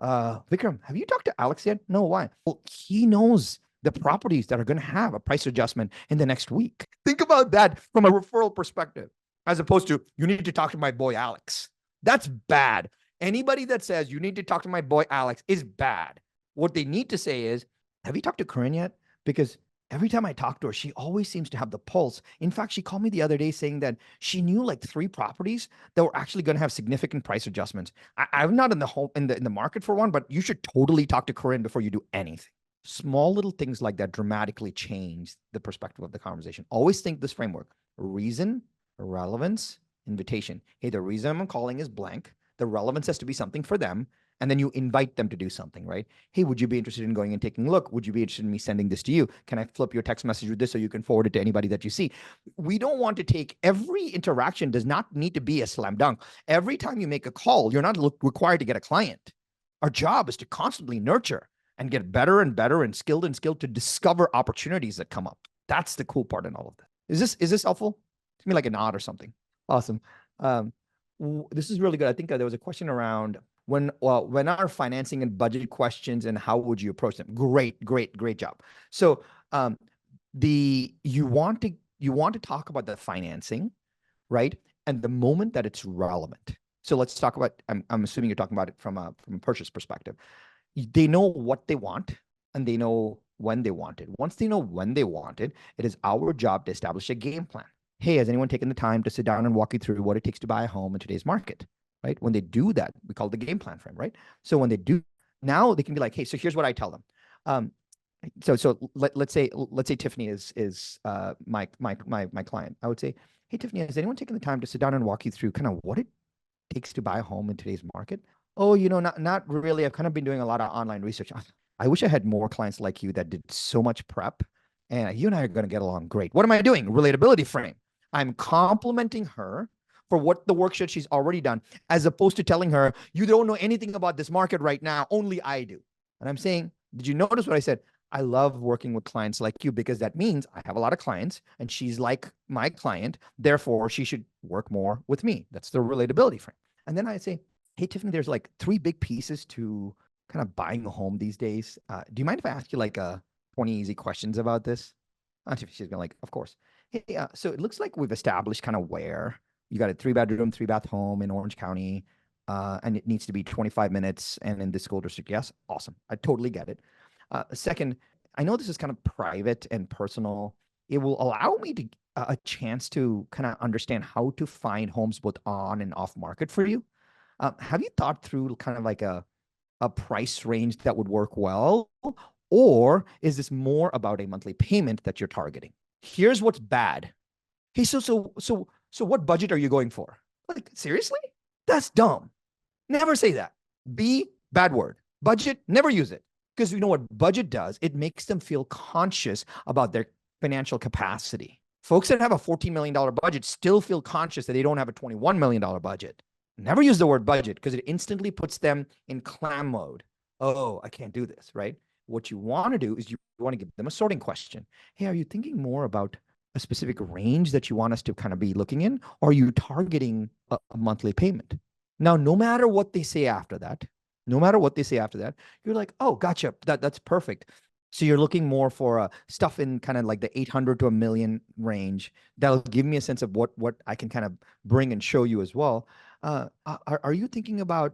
Vikram, have you talked to Alex yet? No, why? Well, he knows the properties that are going to have a price adjustment in the next week. Think about that from a referral perspective, as opposed to, you need to talk to my boy Alex. That's bad. Anybody that says you need to talk to my boy Alex is bad. What they need to say is, have you talked to Corinne yet? Because every time I talk to her, she always seems to have the pulse. In fact, she called me the other day saying that she knew like 3 properties that were actually going to have significant price adjustments. I'm not in the market for one, but you should totally talk to Corinne before you do anything. Small little things like that dramatically change the perspective of the conversation. Always think this framework: reason, relevance, invitation. Hey, the reason I'm calling is blank. The relevance has to be something for them. And then you invite them to do something, right? Hey, would you be interested in going and taking a look? Would you be interested in me sending this to you? Can I flip your text message with this so you can forward it to anybody that you see? We don't want to take, every interaction does not need to be a slam dunk. Every time you make a call, you're not required to get a client. Our job is to constantly nurture and get better and better and skilled to discover opportunities that come up. That's the cool part in all of this. Is this helpful? Give me like a nod or something. Awesome. This is really good. I think there was a question around when are financing and budget questions and how would you approach them? Great job. So you want to talk about the financing, right? And the moment that it's relevant. So let's talk about, I'm assuming you're talking about it from a purchase perspective. They know what they want and they know when they want it. Once they know when they want it, it is our job to establish a game plan. Hey, has anyone taken the time to sit down and walk you through what it takes to buy a home in today's market? Right? When they do that, we call it the game plan frame, right? So when they do, now they can be like, hey, so here's what I tell them. Let's say Tiffany is my client. I would say, hey, Tiffany, has anyone taken the time to sit down and walk you through kind of what it takes to buy a home in today's market? Oh, not really. I've kind of been doing a lot of online research. I wish I had more clients like you that did so much prep and you and I are going to get along great. What am I doing? Relatability frame. I'm complimenting her for what the work that she's already done, as opposed to telling her, you don't know anything about this market right now, only I do. And I'm saying, did you notice what I said? I love working with clients like you because that means I have a lot of clients and she's like my client. Therefore, she should work more with me. That's the relatability frame. And then I say, hey, Tiffany, there's like 3 big pieces to kind of buying a home these days. Do you mind if I ask you like 20 easy questions about this? She's going like, of course. Hey, so it looks like we've established kind of where you got a 3-bedroom, 3-bath home in Orange County, and it needs to be 25 minutes and in the school district. Yes, awesome. I totally get it. Second, I know this is kind of private and personal. It will allow me to a chance to kind of understand how to find homes both on and off market for you. Have you thought through kind of like a price range that would work well? Or is this more about a monthly payment that you're targeting? Here's what's bad. Hey, so what budget are you going for? Like, seriously? That's dumb. Never say that. B, bad word. Budget, never use it. Because you know what budget does? It makes them feel conscious about their financial capacity. Folks that have a $14 million budget still feel conscious that they don't have a $21 million budget. Never use the word budget because it instantly puts them in clam mode. Oh, I can't do this, right? What you want to do is you want to give them a sorting question. Hey, are you thinking more about a specific range that you want us to kind of be looking in? Or are you targeting a monthly payment? Now, no matter what they say after that, you're like, oh, gotcha. That's perfect. So you're looking more for stuff in kind of like the 800 to $1 million range. That'll give me a sense of what I can kind of bring and show you as well. Are you thinking about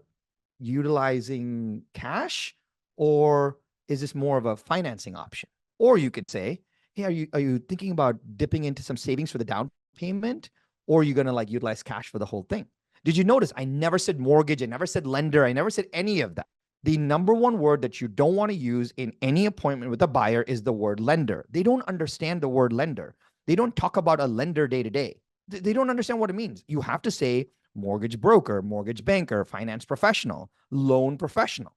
utilizing cash, or is this more of a financing option? Or you could say, hey, are you thinking about dipping into some savings for the down payment, or are you going to like utilize cash for the whole thing? Did you notice I never said mortgage? I never said lender. I never said any of that. The number one word that you don't want to use in any appointment with a buyer is the word lender. They don't understand the word lender. They don't talk about a lender day to day. They don't understand what it means. You have to say mortgage broker, mortgage banker, finance professional, loan professional.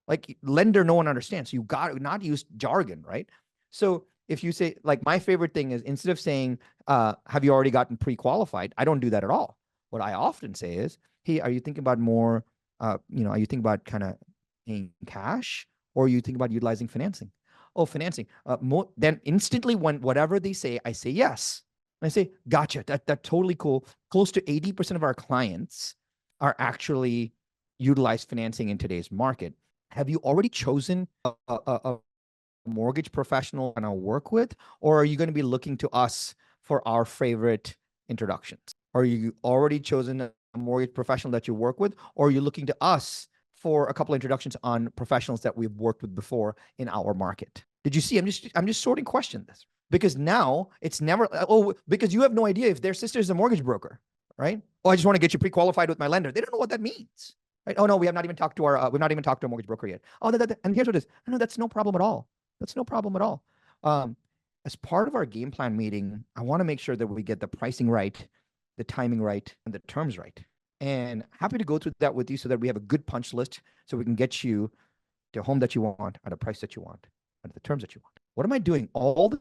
Like lender, no one understands. So you got to not use jargon, right? So if you say, like, my favorite thing is instead of saying, have you already gotten pre-qualified? I don't do that at all. What I often say is, hey, are you thinking about more, are you thinking about kind of paying cash, or are you thinking about utilizing financing? Oh, financing. Then instantly when whatever they say, I say yes. And I say, gotcha, that's totally cool. Close to 80% of our clients are actually utilize financing in today's market. Have you already chosen a mortgage professional and I'll work with, or are you going to be looking to us for our favorite introductions? Are you already chosen a mortgage professional that you work with, or are you looking to us for a couple of introductions on professionals that we've worked with before in our market? Did you see? I'm just sorting questions, because now it's never, because you have no idea if their sister is a mortgage broker, right? Oh, I just want to get you pre-qualified with my lender. They don't know what that means, right? Oh no, we have not even talked to our mortgage broker yet. Oh, and here's what it is. No, that's no problem at all. That's no problem at all. As part of our game plan meeting, I want to make sure that we get the pricing right, the timing right, and the terms right. And happy to go through that with you so that we have a good punch list so we can get you to a home that you want at a price that you want, at the terms that you want. What am I doing all the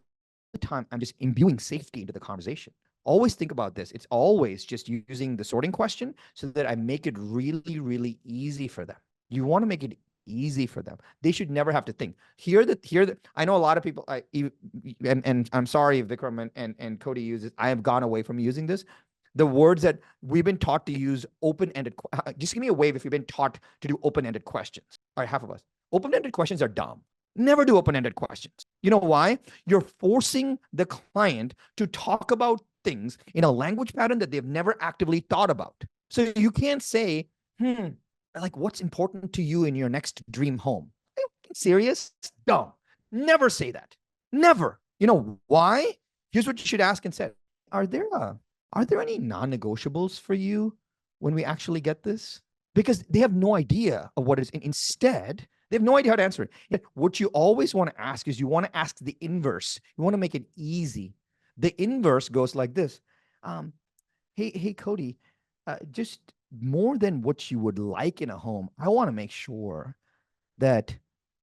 time? I'm just imbuing safety into the conversation. Always think about this. It's always just using the sorting question so that I make it really, really easy for them. You want to make it easy for them. They should never have to think. I know a lot of people, and I'm sorry if Vikram and Cody use it. I have gone away from using this. The words that we've been taught to use, open-ended, just give me a wave if you've been taught to do open-ended questions. All right, half of us. Open-ended questions are dumb. Never do open-ended questions. You know why? You're forcing the client to talk about things in a language pattern that they've never actively thought about. So you can't say, like, what's important to you in your next dream home? Are you serious? Dumb. Never say that. Never. You know why? Here's what you should ask instead. Are there any non-negotiables for you when we actually get this? Because they have no idea of what it is. Instead, they have no idea how to answer it. What you always want to ask is you want to ask the inverse. You want to make it easy. The inverse goes like this. Hey, Cody, just more than what you would like in a home, I want to make sure that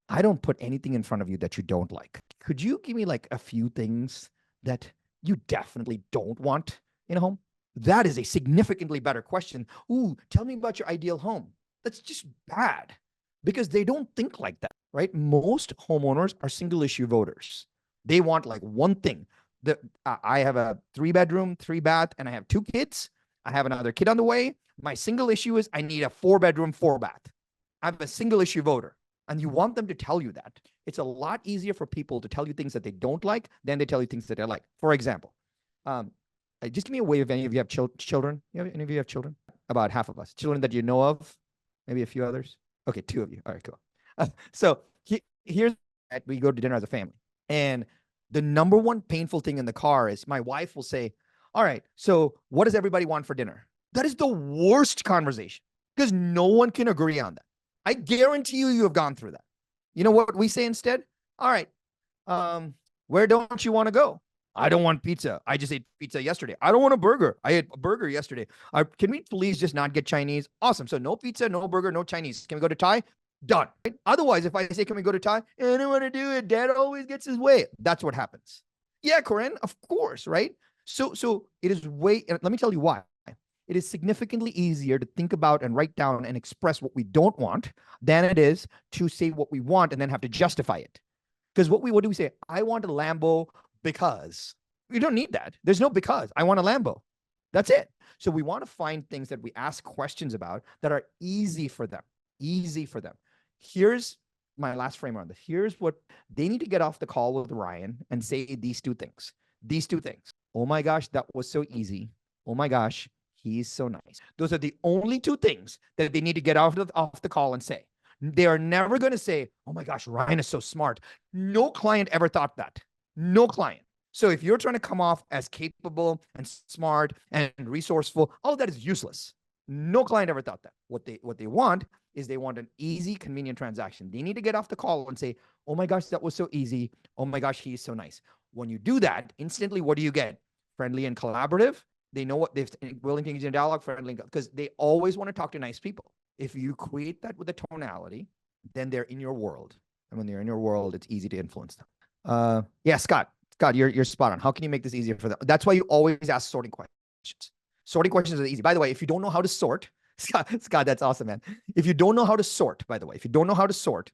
I don't put anything in front of you that you don't like. could you give me like a few things that you definitely don't want in a home? That is a significantly better question. Ooh, tell me about your ideal home. That's just bad because they don't think like that, right? Most homeowners are single issue voters. They want like one thing. I have a 3-bedroom, 3-bath, and I have 2 kids. I have another kid on the way. My single issue is I need a 4-bedroom, 4-bath. I'm a single issue voter. And you want them to tell you that. It's a lot easier for people to tell you things that they don't like than they tell you things that they like. For example, just give me a wave if any of you have children. Any of you have children? About half of us. Children that you know of? Maybe a few others? Okay, 2 of you. All right, cool. So here's we go to dinner as a family. And the number one painful thing in the car is my wife will say, all right, so what does everybody want for dinner? That is the worst conversation because no one can agree on that. I guarantee you have gone through that. You know what we say instead? All right, where don't you want to go? I don't want pizza. I just ate pizza yesterday. I don't want a burger. I ate a burger yesterday. Can we please just not get Chinese? Awesome. So no pizza, no burger, no Chinese. Can we go to Thai? Done. Right? Otherwise, if I say, can we go to Thai? I don't want to do it. Dad always gets his way. That's what happens. Yeah, Corinne, of course, right? So it is let me tell you why. It is significantly easier to think about and write down and express what we don't want than it is to say what we want and then have to justify it. Because what do we say? I want a Lambo because. We don't need that. There's no because. I want a Lambo. That's it. So we want to find things that we ask questions about that are easy for them. Easy for them. Here's my last frame on this. Here's what they need to get off the call with Ryan and say these 2 things. These 2 things. Oh my gosh, that was so easy. Oh my gosh, he's so nice. Those are the only 2 things that they need to get off the call and say. They are never going to say, oh my gosh, Ryan is so smart. No client ever thought that. No client. So if you're trying to come off as capable and smart and resourceful, all of that is useless. No client ever thought that. What they want is they want an easy, convenient transaction. They need to get off the call and say, oh my gosh, that was so easy. Oh my gosh, he's so nice. When you do that, instantly, what do you get? Friendly and collaborative. They know what they're willing to engage in dialogue, friendly, because they always want to talk to nice people. If you create that with a tonality, then they're in your world. And when they're in your world, it's easy to influence them. Yeah, Scott, you're spot on. How can you make this easier for them? That's why you always ask sorting questions. Sorting questions are easy. By the way, if you don't know how to sort, Scott, that's awesome, man. If you don't know how to sort, by the way, if you don't know how to sort,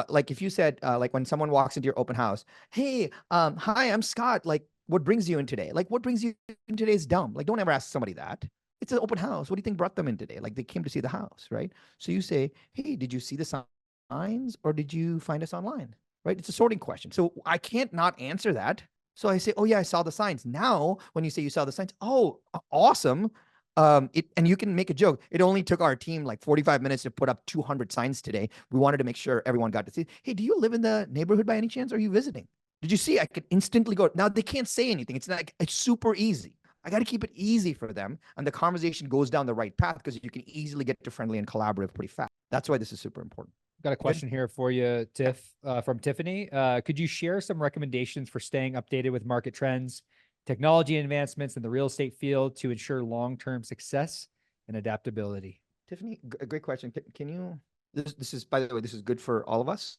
like if you said, like when someone walks into your open house, hey, hi, I'm Scott. Like, what brings you in today? Like, what brings you in today is dumb. Like, don't ever ask somebody that. It's an open house. What do you think brought them in today? Like, they came to see the house, right? So you say, hey, did you see the signs or did you find us online? Right? It's a sorting question. So I can't not answer that. So I say, oh yeah, I saw the signs. Now, when you say you saw the signs, oh, awesome. And you can make a joke. It only took our team like 45 minutes to put up 200 signs today. We wanted to make sure everyone got to see. Hey, do you live in the neighborhood by any chance? Or are you visiting? Did you see? I could instantly go. Now they can't say anything. It's like, it's super easy. I got to keep it easy for them. And the conversation goes down the right path because you can easily get to friendly and collaborative pretty fast. That's why this is super important. Got a question here for you, Tiff, from Tiffany. Could you share some recommendations for staying updated with market trends, technology advancements in the real estate field to ensure long-term success and adaptability? Tiffany, a great question. Can you, this is, by the way, this is good for all of us.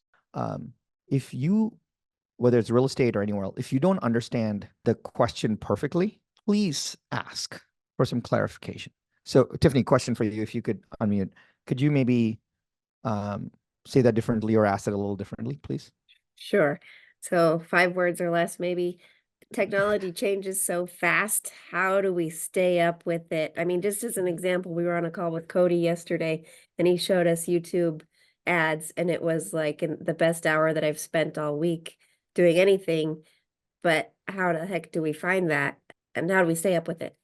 If you, whether it's real estate or anywhere else, if you don't understand the question perfectly, please ask for some clarification. So Tiffany, question for you, if you could unmute, could you maybe say that differently or ask it a little differently, please? Sure. So 5 words or less, maybe. Technology changes so fast. How do we stay up with it? I mean, just as an example, we were on a call with Cody yesterday and he showed us YouTube ads and it was like the best hour that I've spent all week doing anything. But how the heck do we find that? And how do we stay up with it?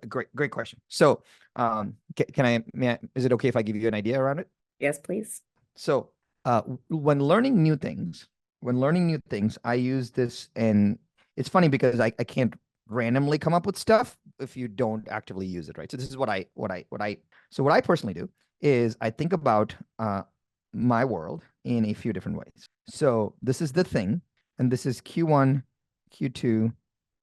Great question. So is it okay if I give you an idea around it? Yes, please. So when learning new things, I use this, and it's funny because I can't randomly come up with stuff if you don't actively use it, right? So this is what I personally do is I think about my world in a few different ways. So this is the thing, and this is Q1, Q2,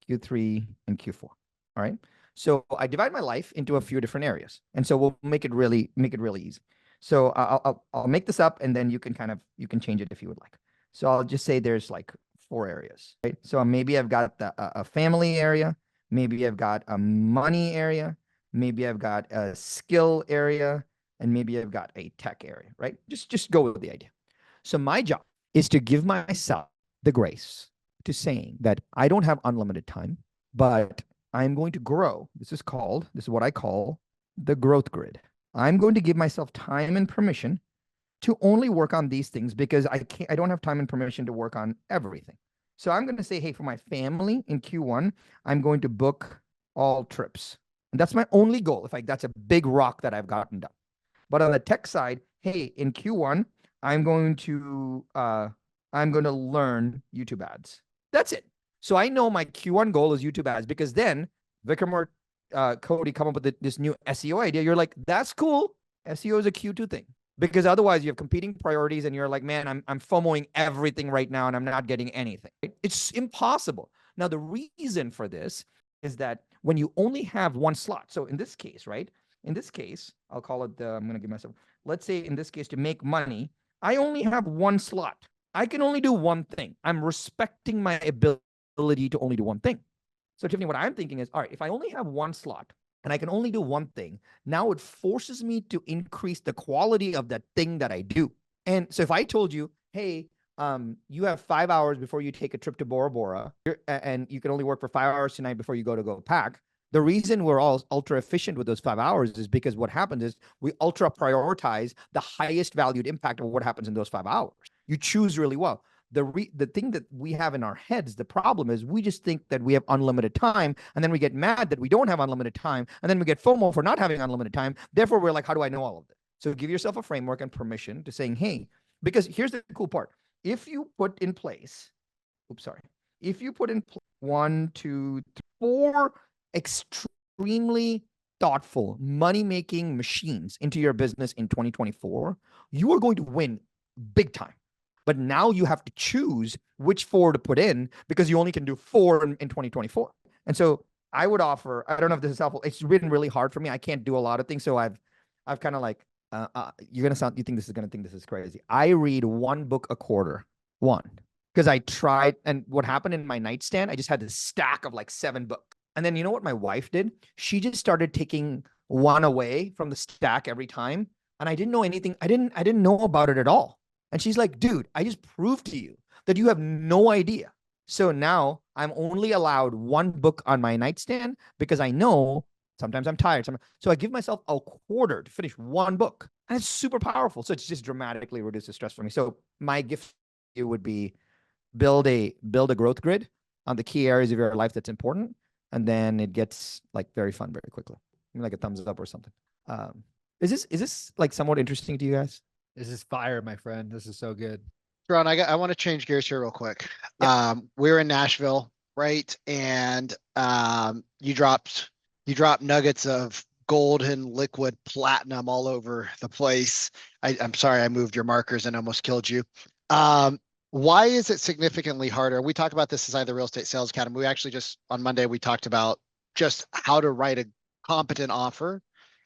Q3, and Q4. All right. So I divide my life into a few different areas, and so we'll make it really easy. So I'll make this up, and then you can change it if you would like. So I'll just say there's like 4 areas, right? So maybe I've got a family area, maybe I've got a money area, maybe I've got a skill area, and maybe I've got a tech area, right? Just go with the idea. So my job is to give myself the grace to saying that I don't have unlimited time, but I'm going to grow. This is what I call the growth grid. I'm going to give myself time and permission to only work on these things because I don't have time and permission to work on everything. So I'm going to say, hey, for my family in Q1, I'm going to book all trips. And that's my only goal. That's a big rock that I've gotten done. But on the tech side, hey, in Q1, I'm going to learn YouTube ads. That's it. So I know my Q1 goal is YouTube ads because then Vikram or Cody come up with this new SEO idea. You're like, that's cool. SEO is a Q2 thing. Because otherwise you have competing priorities and you're like, man, I'm FOMOing everything right now and I'm not getting anything. It's impossible. Now, the reason for this is that when you only have one slot, so in this case, right? In this case, I'll call it I'm going to give myself, let's say in this case, to make money, I only have one slot. I can only do one thing. I'm respecting my ability to only do one thing. So Tiffany, what I'm thinking is, all right, if I only have one slot and I can only do one thing, now it forces me to increase the quality of that thing that I do. And so if I told you, hey, you have 5 hours before you take a trip to Bora Bora, and you can only work for 5 hours tonight before you go pack. The reason we're all ultra efficient with those 5 hours is because what happens is we ultra prioritize the highest valued impact of what happens in those 5 hours. You choose really well. The thing that we have in our heads, the problem is we just think that we have unlimited time, and then we get mad that we don't have unlimited time, and then we get FOMO for not having unlimited time. Therefore, we're like, how do I know all of this? So give yourself a framework and permission to saying, hey, because here's the cool part. If you put in place, if you put in 1, 2, 3, 4 extremely thoughtful money-making machines into your business in 2024, you are going to win big time. But now you have to choose which 4 to put in because you only can do 4 in 2024. And so I would offer, I don't know if this is helpful. It's been really hard for me. I can't do a lot of things. So I've kind of like, you think this is crazy. I read 1 book a quarter, because I tried. And what happened in my nightstand, I just had this stack of like 7 books. And then you know what my wife did? She just started taking 1 away from the stack every time. And I didn't know anything. I didn't know about it at all. And she's like, dude, I just proved to you that you have no idea. So now I'm only allowed 1 book on my nightstand because I know sometimes I'm tired. So I give myself a quarter to finish 1 book. And it's super powerful. So it's just dramatically reduces stress for me. So my gift to you would be build a growth grid on the key areas of your life that's important. And then it gets like very fun very quickly. Like a thumbs up or something. Is this like somewhat interesting to you guys? This is fire, my friend. This is so good. Ron, I want to change gears here real quick. We're in Nashville, right? And you dropped nuggets of gold and liquid platinum all over the place. I'm sorry I moved your markers and almost killed you. Why is it significantly harder? We talk about this inside the Real Estate Sales Academy. We actually just on Monday we talked about just how to write a competent offer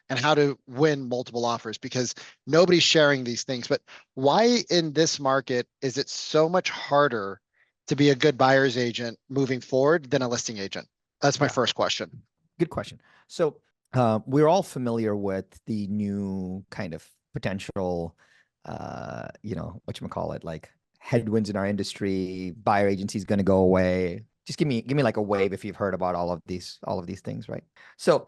and how to win multiple offers, because nobody's sharing these things. But why in this market is it so much harder to be a good buyer's agent moving forward than a listing agent? That's my first question. Good question. So we're all familiar with the new kind of potential, whatchamacallit, like headwinds in our industry. Buyer agency is going to go away. Just give me like a wave if you've heard about all of these things, right? So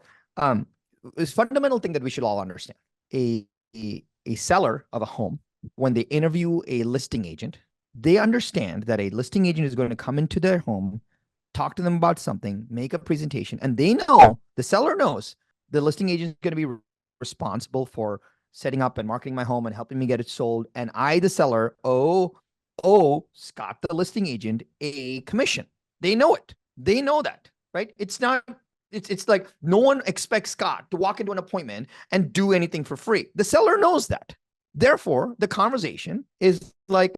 this fundamental thing that we should all understand: a seller of a home, when they interview a listing agent, they understand that a listing agent is going to come into their home, talk to them about something, make a presentation, and the seller knows the listing agent is going to be responsible for setting up and marketing my home and helping me get it sold. And I, the seller, owe Scott, the listing agent, a commission. They know it. They know that, right? It's like no one expects Scott to walk into an appointment and do anything for free. The seller knows that. Therefore, the conversation is like,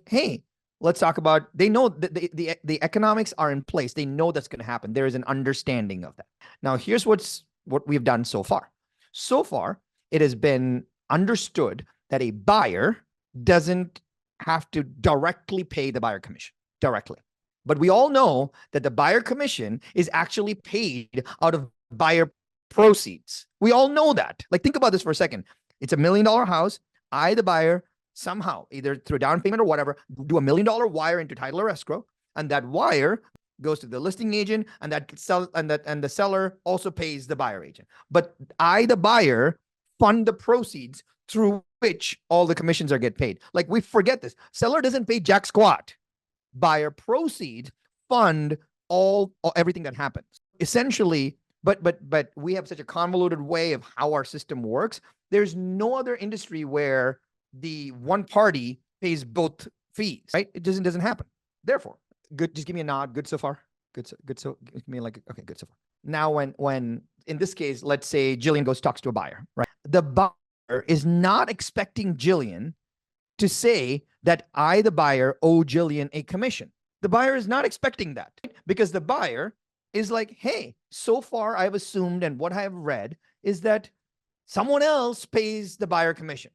hey, let's talk about, they know that the economics are in place. They know that's going to happen. There is an understanding of that. Now, here's what we've done so far. So far, it has been understood that a buyer doesn't have to directly pay the buyer commission. directly. But we all know that the buyer commission is actually paid out of buyer proceeds. We all know that. Like, think about this for a second. It's $1 million house. I, the buyer, somehow, either through down payment or whatever, do $1 million wire into title or escrow, and that wire goes to the listing agent, and the seller also pays the buyer agent. But I, the buyer, fund the proceeds through which all the commissions are get paid. Like, we forget this. Seller doesn't pay jack squat. Buyer proceeds fund everything that happens. Essentially, but we have such a convoluted way of how our system works. There's no other industry where the one party pays both fees, right? It doesn't happen. Therefore, good. Just give me a nod. Good so far. Good. So give me like, okay, good so far. Now, when in this case, let's say Jillian goes talks to a buyer, right? The buyer is not expecting Jillian to say that I, the buyer, owe Jillian a commission. The buyer is not expecting that, because the buyer is like, hey, so far I've assumed, and what I have read is that someone else pays the buyer commission.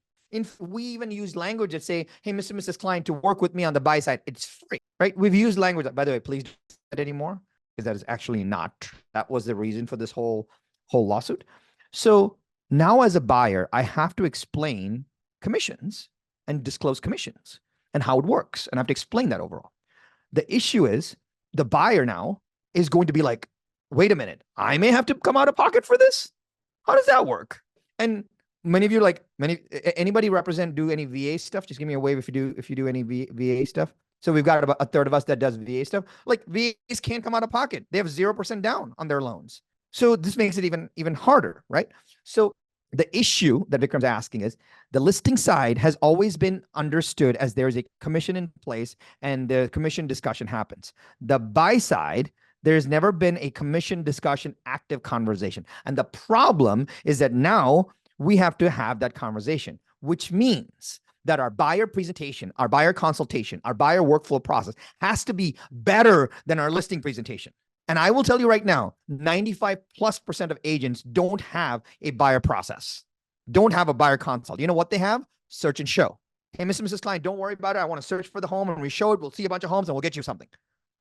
We even use language that say, hey, Mr. and Mrs. Client, to work with me on the buy side, it's free, right? We've used language that, by the way, please don't say that anymore, because that is actually not true. That was the reason for this whole lawsuit. So now as a buyer, I have to explain commissions and disclose commissions and how it works. And I have to explain that overall. The issue is the buyer now is going to be like, wait a minute, I may have to come out of pocket for this? How does that work? And many of you, like anybody do any VA stuff? Just give me a wave if you do any VA stuff. So we've got about a third of us that does VA stuff. Like, VAs can't come out of pocket. They have 0% down on their loans. So this makes it even harder, right? So the issue that Vikram's asking is, the listing side has always been understood as there's a commission in place and the commission discussion happens. The buy side, there's never been a commission discussion, active conversation. And the problem is that now we have to have that conversation, which means that our buyer presentation, our buyer consultation, our buyer workflow process has to be better than our listing presentation. And I will tell you right now, 95+% of agents don't have a buyer process, don't have a buyer consult. You know what they have? Search and show. Hey, Mr. and Mrs. Client, don't worry about it. I want to search for the home, and we show it. We'll see a bunch of homes and we'll get you something.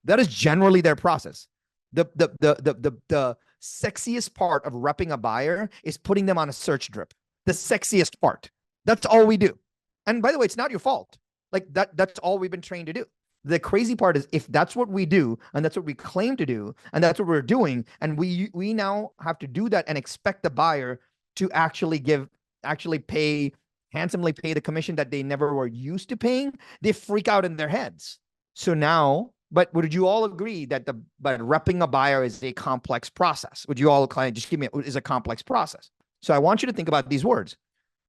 That is generally their process. The sexiest part of repping a buyer is putting them on a search drip. The sexiest part. That's all we do. And by the way, it's not your fault. Like that's all we've been trained to do. The crazy part is, if that's what we do, and that's what we claim to do, and that's what we're doing, and we now have to do that and expect the buyer to actually handsomely pay the commission that they never were used to paying, they freak out in their heads. So now, but would you all agree that repping a buyer is a complex process? Would you all just give me, is a complex process? So I want you to think about these words: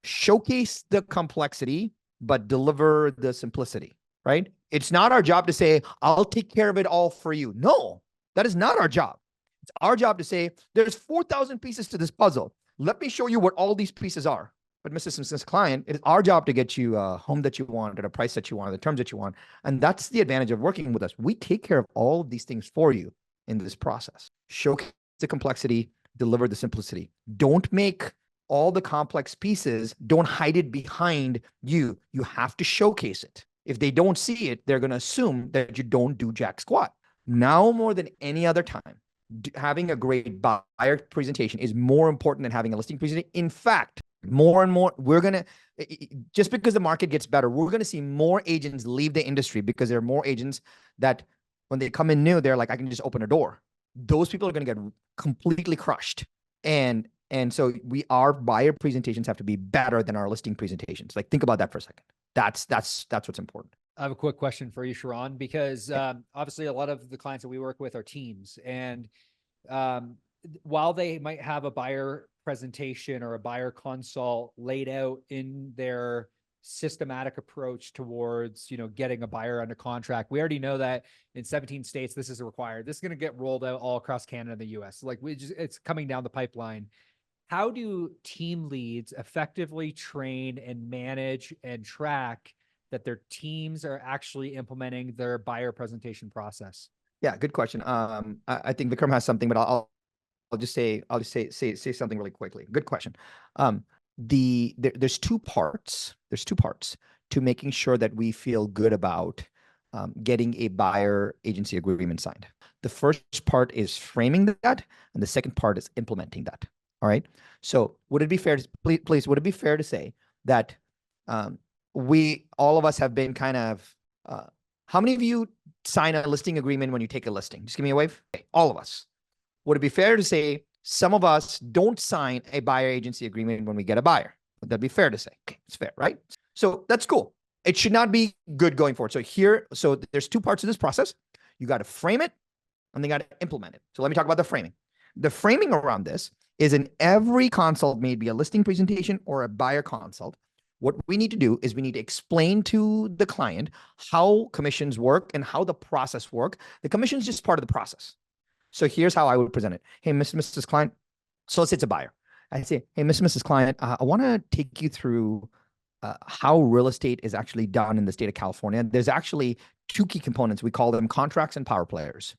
showcase the complexity, but deliver the simplicity, right? It's not our job to say, I'll take care of it all for you. No, that is not our job. It's our job to say, there's 4,000 pieces to this puzzle. Let me show you what all these pieces are. But Mrs. and Mrs. Client, it is our job to get you a home that you want, at a price that you want, at the terms that you want. And that's the advantage of working with us. We take care of all of these things for you in this process. Showcase the complexity, deliver the simplicity. Don't make all the complex pieces, don't hide it behind you. You have to showcase it. If they don't see it, they're going to assume that you don't do jack squat. Now more than any other time, having a great buyer presentation is more important than having a listing presentation. In fact, more and more, just because the market gets better, we're going to see more agents leave the industry, because there are more agents that when they come in new, they're like, I can just open a door. Those people are going to get completely crushed. And so our buyer presentations have to be better than our listing presentations. Like, think about that for a second. That's what's important. I have a quick question for you, Sharan, because obviously a lot of the clients that we work with are teams, and while they might have a buyer presentation or a buyer consult laid out in their systematic approach towards, getting a buyer under contract, we already know that in 17 states, this is required. This is going to get rolled out all across Canada and the US. Like, it's coming down the pipeline. How do team leads effectively train and manage and track that their teams are actually implementing their buyer presentation process? Yeah, good question. I think Vikram has something, but I'll just say something really quickly. Good question. There's two parts. There's two parts to making sure that we feel good about getting a buyer agency agreement signed. The first part is framing that, and the second part is implementing that. All right. So would it be fair to please would it be fair to say that all of us have been kind of how many of you sign a listing agreement when you take a listing? Just give me a wave. Okay, all of us. Would it be fair to say some of us don't sign a buyer agency agreement when we get a buyer? Would that be fair to say? Okay, it's fair, right? So that's cool. It should not be good going forward. So there's two parts of this process. You got to frame it and they got to implement it. So let me talk about the framing. The framing around this is in every consult, maybe a listing presentation or a buyer consult. What we need to do is we need to explain to the client how commissions work and how the process work. The commission is just part of the process. So here's how I would present it. Hey, Mrs. Client. So let's say it's a buyer. I say, hey, Mrs. Client, I want to take you through how real estate is actually done in the state of California. There's actually two key components. We call them contracts and power players.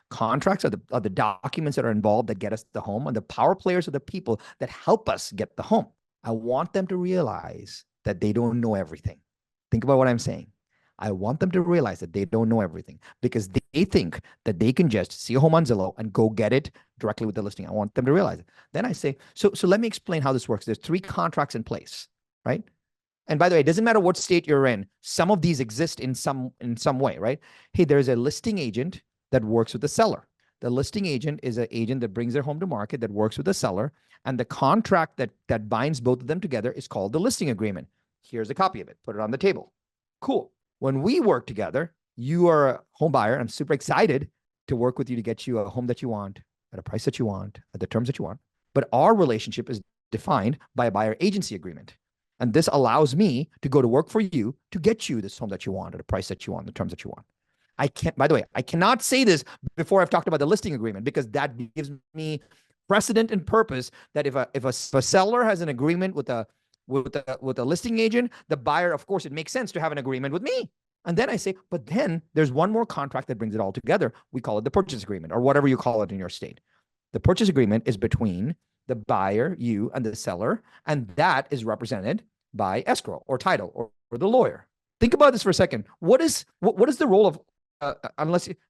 Contracts are the documents that are involved that get us the home, and the power players are the people that help us get the home. I want them to realize that they don't know everything. Think about what I'm saying. I want them to realize that they don't know everything because they think that they can just see a home on Zillow and go get it directly with the listing. I want them to realize it. Then I say, so let me explain how this works. There's 3 contracts in place, right? And by the way, it doesn't matter what state you're in. Some of these exist in some way, right? Hey, there's a listing agent that works with the seller. The listing agent is an agent that brings their home to market that works with the seller. And the contract that binds both of them together is called the listing agreement. Here's a copy of it. Put it on the table. Cool. When we work together, you are a home buyer. I'm super excited to work with you to get you a home that you want at a price that you want, at the terms that you want. But our relationship is defined by a buyer agency agreement. And this allows me to go to work for you to get you this home that you want at a price that you want, the terms that you want. I can't, by the way, I cannot say this before I've talked about the listing agreement because that gives me precedent and purpose that if a seller has an agreement with a listing agent, the buyer, of course, it makes sense to have an agreement with me. And then I say, but then there's one more contract that brings it all together. We call it the purchase agreement or whatever you call it in your state. The purchase agreement is between the buyer, you, and the seller, and that is represented by escrow or title or the lawyer. Think about this for a second. What is the role of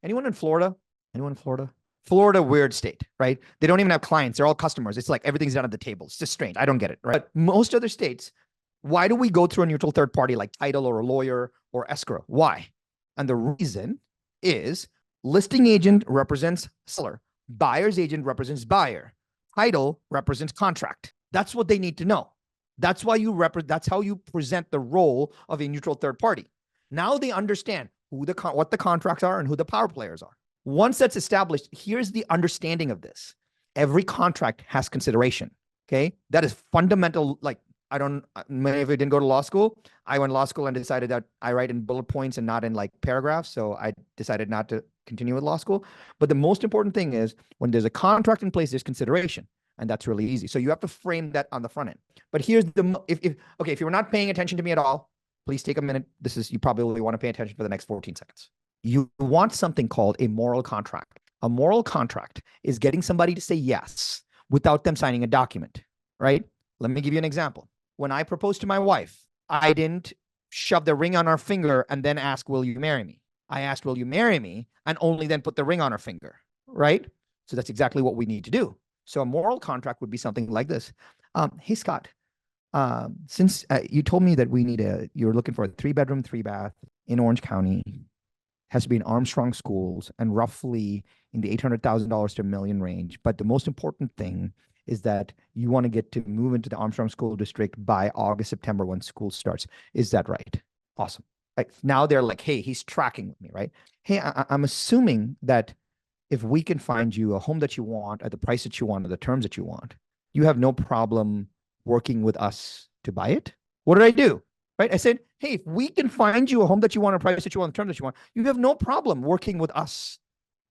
anyone in Florida? Anyone in Florida? Florida, weird state, right? They don't even have clients. They're all customers. It's like everything's done at the table. It's just strange. I don't get it, right? But most other states, why do we go through a neutral third party like title or a lawyer or escrow? Why? And the reason is listing agent represents seller. Buyer's agent represents buyer. Title represents contract. That's what they need to know. That's why that's how you present the role of a neutral third party. Now they understand what the contracts are and who the power players are. Once that's established, here's the understanding of this. Every contract has consideration. Okay. That is fundamental. Like many of you didn't go to law school. I went to law school and decided that I write in bullet points and not in like paragraphs. So I decided not to continue with law school. But the most important thing is when there's a contract in place, there's consideration. And that's really easy. So you have to frame that on the front end. But here's if you're not paying attention to me at all, please take a minute. You probably want to pay attention for the next 14 seconds. You want something called a moral contract. A moral contract is getting somebody to say yes without them signing a document, right? Let me give you an example. When I proposed to my wife, I didn't shove the ring on our finger and then ask, will you marry me? I asked, will you marry me? And only then put the ring on her finger, right? So that's exactly what we need to do. So a moral contract would be something like this. Hey, Scott, since you told me that you're looking for a 3-bedroom, 3-bath in Orange County, has to be in Armstrong schools and roughly in the $800,000 to $1 million range. But the most important thing is that you want to get to move into the Armstrong School District by August, September when school starts. Is that right? Awesome. Like now they're like, hey, he's tracking with me, right? Hey, I'm assuming that if we can find you a home that you want at the price that you want, or the terms that you want, you have no problem working with us to buy it. What did I do? Right? I said, hey, if we can find you a home that you want, a price that you want, the terms that you want, you have no problem working with us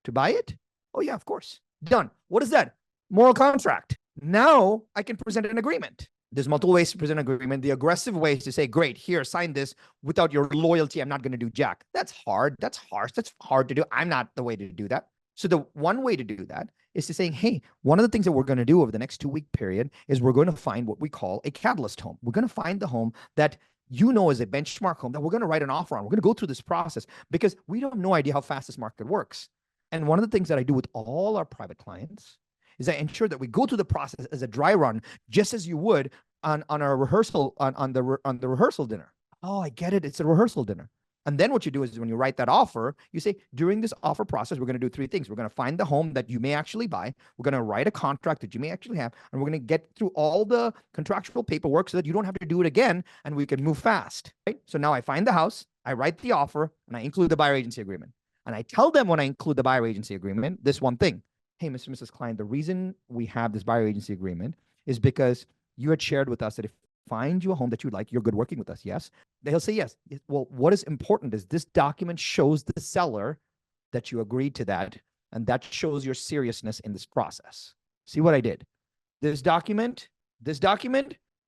to buy it. Oh yeah, of course. Done. What is that? Moral contract. Now I can present an agreement. There's multiple ways to present an agreement. The aggressive way is to say, great, here, sign this. Without your loyalty, I'm not going to do jack. That's hard. That's harsh. That's hard to do. I'm not the way to do that. So the one way to do that is to say, hey, one of the things that we're going to do over the next 2-week period is we're going to find what we call a catalyst home. We're going to find the home that as a benchmark home that we're going to write an offer on. We're going to go through this process because we have no idea how fast this market works. And one of the things that I do with all our private clients is I ensure that we go through the process as a dry run, just as you would on our rehearsal, on the rehearsal dinner. Oh, I get it. It's a rehearsal dinner. And then what you do is when you write that offer, you say, during this offer process, we're going to do three things. We're going to find the home that you may actually buy. We're going to write a contract that you may actually have. And we're going to get through all the contractual paperwork so that you don't have to do it again and we can move fast. Right? So now I find the house, I write the offer, and I include the buyer agency agreement. And I tell them when I include the buyer agency agreement, this one thing. Hey, Mr. and Mrs. Client, the reason we have this buyer agency agreement is because you had shared with us that if find you a home that you like, you're good working with us. Yes. They'll say yes. Well, what is important is this document shows the seller that you agreed to that. And that shows your seriousness in this process. See what I did? This document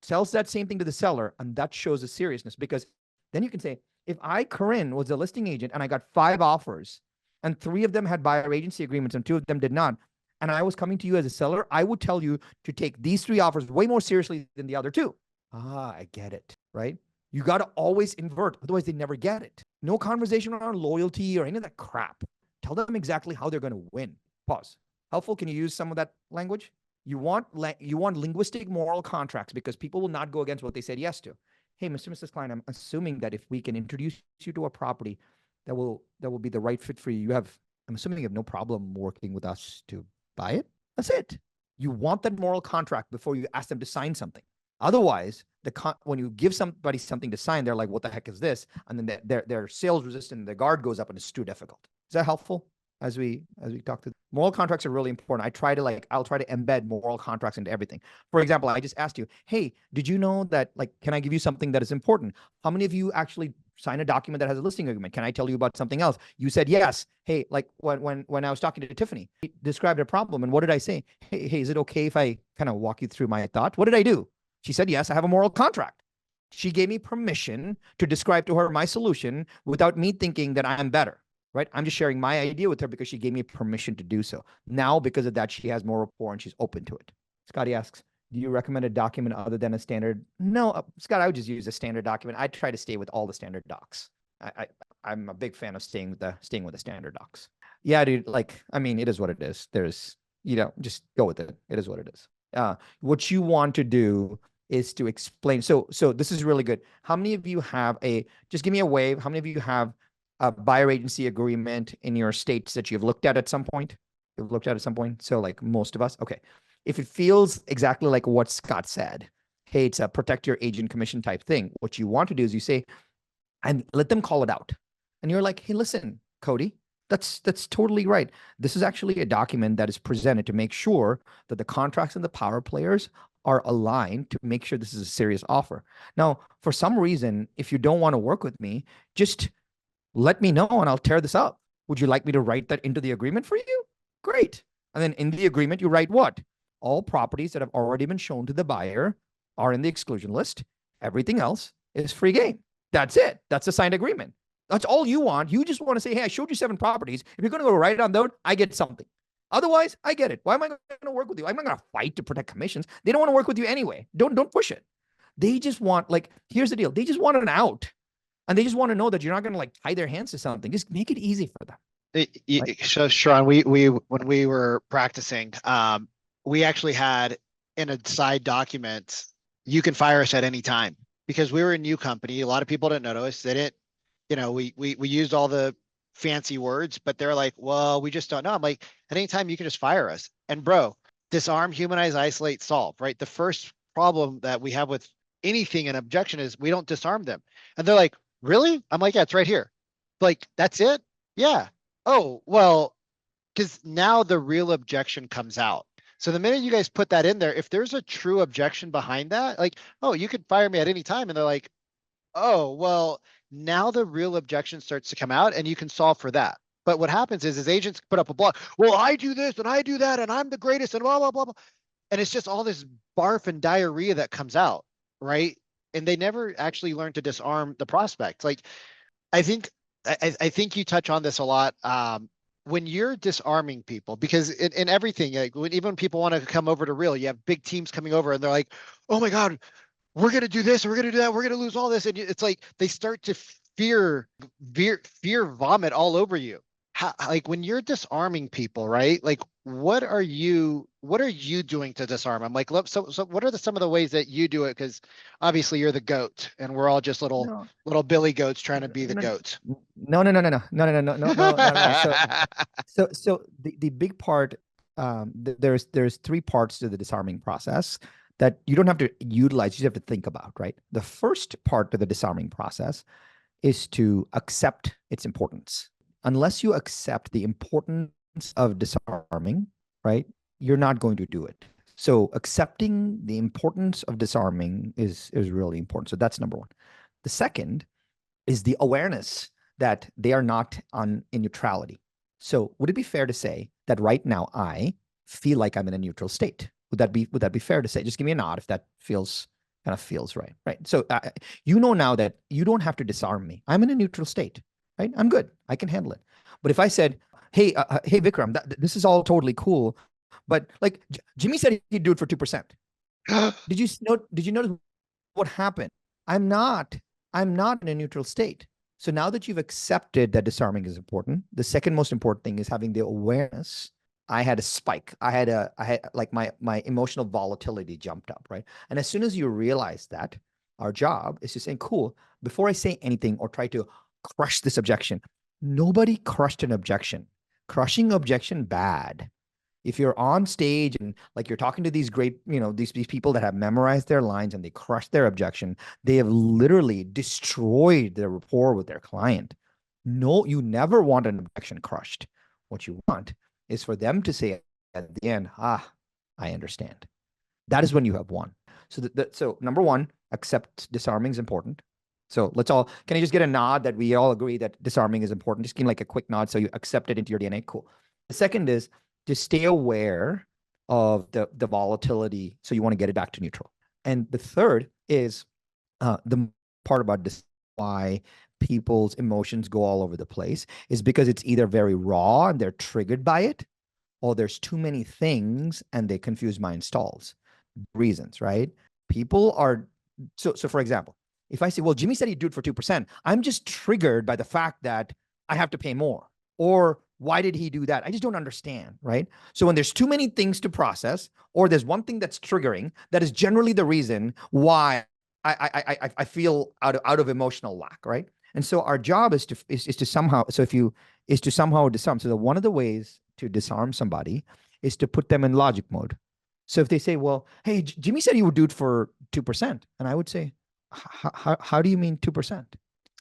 tells that same thing to the seller. And that shows the seriousness, because then you can say, if I, Corinne, was a listing agent and I got 5 offers and 3 of them had buyer agency agreements and 2 of them did not, and I was coming to you as a seller, I would tell you to take these 3 offers way more seriously than the other 2. Ah, I get it, right? You got to always invert. Otherwise, they never get it. No conversation around loyalty or any of that crap. Tell them exactly how they're going to win. Pause. Helpful? Can you use some of that language? You want linguistic moral contracts because people will not go against what they said yes to. Hey, Mr. and Mrs. Klein, I'm assuming that if we can introduce you to a property that will be the right fit for you, I'm assuming you have no problem working with us to buy it. That's it. You want that moral contract before you ask them to sign something. Otherwise, when you give somebody something to sign, they're like, what the heck is this? And then they're sales resistant, their guard goes up and it's too difficult. Is that helpful as we talk to? Moral contracts are really important. I'll try to embed moral contracts into everything. For example, I just asked you, hey, did you know that, can I give you something that is important? How many of you actually sign a document that has a listing agreement? Can I tell you about something else? You said yes. Hey, when I was talking to Tiffany, he described a problem. And what did I say? Hey, is it okay if I kind of walk you through my thought? What did I do? She said, yes, I have a moral contract. She gave me permission to describe to her my solution without me thinking that I'm better, right? I'm just sharing my idea with her because she gave me permission to do so. Now, because of that, she has more rapport and she's open to it. Scotty asks, do you recommend a document other than a standard? No, Scott, I would just use a standard document. I try to stay with all the standard docs. I'm a big fan of staying with the standard docs. Yeah, dude, it is what it is. Just go with it. It is what it is. What you want to do is to explain. So this is really good. How many of you have just give me a wave. How many of you have a buyer agency agreement in your states that you've looked at some point? You've looked at some point. So most of us. Okay. If it feels exactly like what Scott said, hey, it's a protect your agent commission type thing. What you want to do is you say, and let them call it out. And you're like, hey, listen, Cody, that's totally right. This is actually a document that is presented to make sure that the contracts and the power players are aligned to make sure this is a serious offer. Now, for some reason, if you don't want to work with me, just let me know and I'll tear this up. Would you like me to write that into the agreement for you? Great. And then in the agreement, you write what? All properties that have already been shown to the buyer are in the exclusion list. Everything else is free game. That's it. That's a signed agreement. That's all you want. You just want to say, hey, I showed you 7 properties. If you're going to go right on those, I get something. Otherwise, I get it. Why am I going to work with you? I'm not going to fight to protect commissions. They don't want to work with you anyway. Don't push it. They just want, here's the deal. They just want an out. And they just want to know that you're not going to tie their hands to something. Just make it easy for them. So Sharan, we when we were practicing, we actually had in a side document, you can fire us at any time, because we were a new company. A lot of people didn't know us. They didn't, we used all the fancy words, but they're like, well, we just don't know. I'm like, at any time you can just fire us. And bro, disarm, humanize, isolate, solve, right? The first problem that we have with anything, an objection, is we don't disarm them. And they're like, really? I'm like, yeah, it's right here. That's it? Yeah. Oh, well, because now the real objection comes out. So the minute you guys put that in there, if there's a true objection behind that, oh, you could fire me at any time. And they're like, oh, well, now the real objection starts to come out and you can solve for that. But what happens is agents put up a blog. Well, I do this and I do that and I'm the greatest and blah, blah, blah, blah. And it's just all this barf and diarrhea that comes out, right? And they never actually learn to disarm the prospect. I think you touch on this a lot. When you're disarming people, because in everything, even when people want to come over to Real, you have big teams coming over and they're like, oh my God, we're going to do this, we're going to do that, we're going to lose all this. And it's like, they start to fear vomit all over you. How, like when you're disarming people, right? Like, what are you doing to disarm them? Like, so what are some of the ways that you do it? Because obviously you're the goat and we're all just little billy goats trying to be the goats. No, not at all. So the big part, there's three parts to the disarming process that you don't have to utilize, you just have to think about, right? The first part of the disarming process is to accept its importance. Unless you accept the importance of disarming, right, you're not going to do it. So accepting the importance of disarming is really important. So that's number one. The second is the awareness that they are not in neutrality. So would it be fair to say that right now I feel like I'm in a neutral state? Would that be fair to say? Just give me a nod if that feels right, right? So you know now that you don't have to disarm me. I'm in a neutral state, right? I'm good. I can handle it. But if I said, hey, Vikram, this is all totally cool, but like Jimmy said he'd do it for 2%. Did you notice what happened? I'm not in a neutral state. So now that you've accepted that disarming is important, the second most important thing is having the awareness. I had a spike. I had like my emotional volatility jumped up, right? And as soon as you realize that, our job is to say, cool, before I say anything or try to crush this objection, nobody crushed an objection. Crushing objection, bad. If you're on stage and like you're talking to these great, these people that have memorized their lines and they crush their objection, they have literally destroyed their rapport with their client. No, you never want an objection crushed. What you want is for them to say at the end, I understand. That is when you have won. So number one, accept disarming is important. So can I just get a nod that we all agree that disarming is important? Just give me like a quick nod so you accept it into your DNA. Cool. The second is to stay aware of the volatility. So you want to get it back to neutral. And the third is the part about this, why people's emotions go all over the place is because it's either very raw and they're triggered by it, or there's too many things and they confuse my installs. Reasons, right? People are, so for example, if I say, well, Jimmy said he'd do it for 2%, I'm just triggered by the fact that I have to pay more. Or why did he do that? I just don't understand, right? So when there's too many things to process, or there's one thing that's triggering, that is generally the reason why I feel out of emotional lack, right? And so our job is to somehow disarm. So one of the ways to disarm somebody is to put them in logic mode. So if they say, well, hey, Jimmy said he would do it for 2%. And I would say, how do you mean 2%?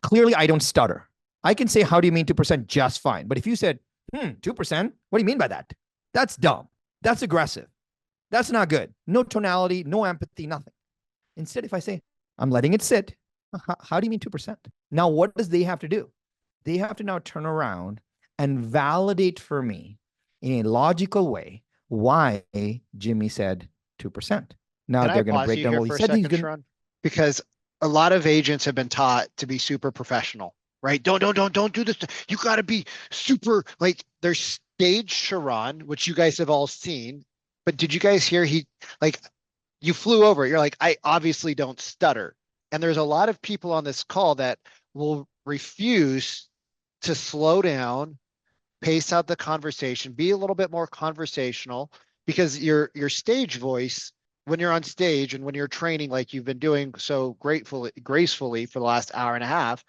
Clearly, I don't stutter. I can say, how do you mean 2% just fine. But if you said, 2%, what do you mean by that? That's dumb. That's aggressive. That's not good. No tonality, no empathy, nothing. Instead, if I say, I'm letting it sit, how do you mean 2%? Now, what does they have to do? They have to now turn around and validate for me in a logical way why Jimmy said 2%. Now they're going to break down. Well, he said he's going to, because a lot of agents have been taught to be super professional, right? Don't do this. You got to be super, like there's stage Sharan, which you guys have all seen. But did you guys hear you flew over it. You're like, I obviously don't stutter. And there's a lot of people on this call that will refuse to slow down, pace out the conversation, be a little bit more conversational, because your stage voice, when you're on stage and when you're training like you've been doing so gracefully for the last hour and a half,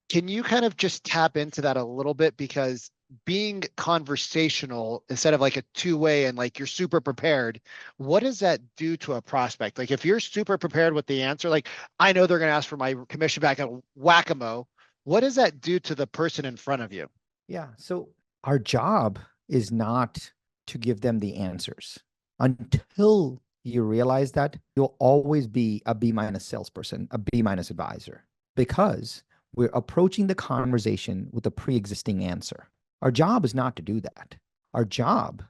can you kind of just tap into that a little bit? Because being conversational instead of like a two-way and like you're super prepared, what does that do to a prospect? Like if you're super prepared with the answer, like I know they're going to ask for my commission back at whack-a-mo, what does that do to the person in front of you? Yeah. So our job is not to give them the answers. Until you realize that, you'll always be a B- salesperson, a B- advisor, because we're approaching the conversation with a pre-existing answer. Our job is not to do that. Our job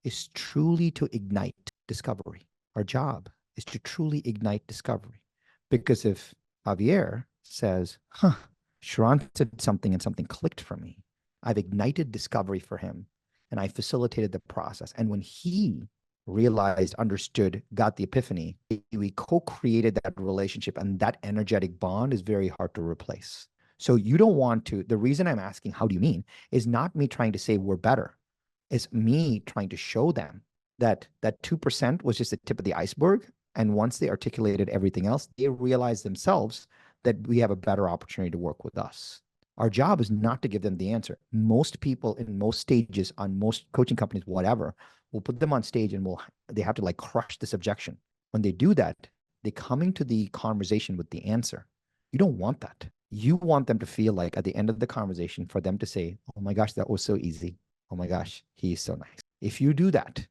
is truly to ignite discovery. Our job is to truly ignite discovery. Because if Javier says, Sharan said something and something clicked for me, I've ignited discovery for him and I facilitated the process. And when he realized, understood, got the epiphany, we co-created that relationship, and that energetic bond is very hard to replace. So you don't want to, the reason I'm asking, how do you mean, is not me trying to say we're better. It's me trying to show them that that 2% was just the tip of the iceberg. And once they articulated everything else, they realized themselves that we have a better opportunity to work with us. Our job is not to give them the answer. Most people in most stages on most coaching companies, whatever, we'll put them on stage and they have to like crush this objection. When they do that, they come into the conversation with the answer. You don't want that. You want them to feel like at the end of the conversation for them to say, oh my gosh, that was so easy. Oh my gosh, he's so nice. If you do that,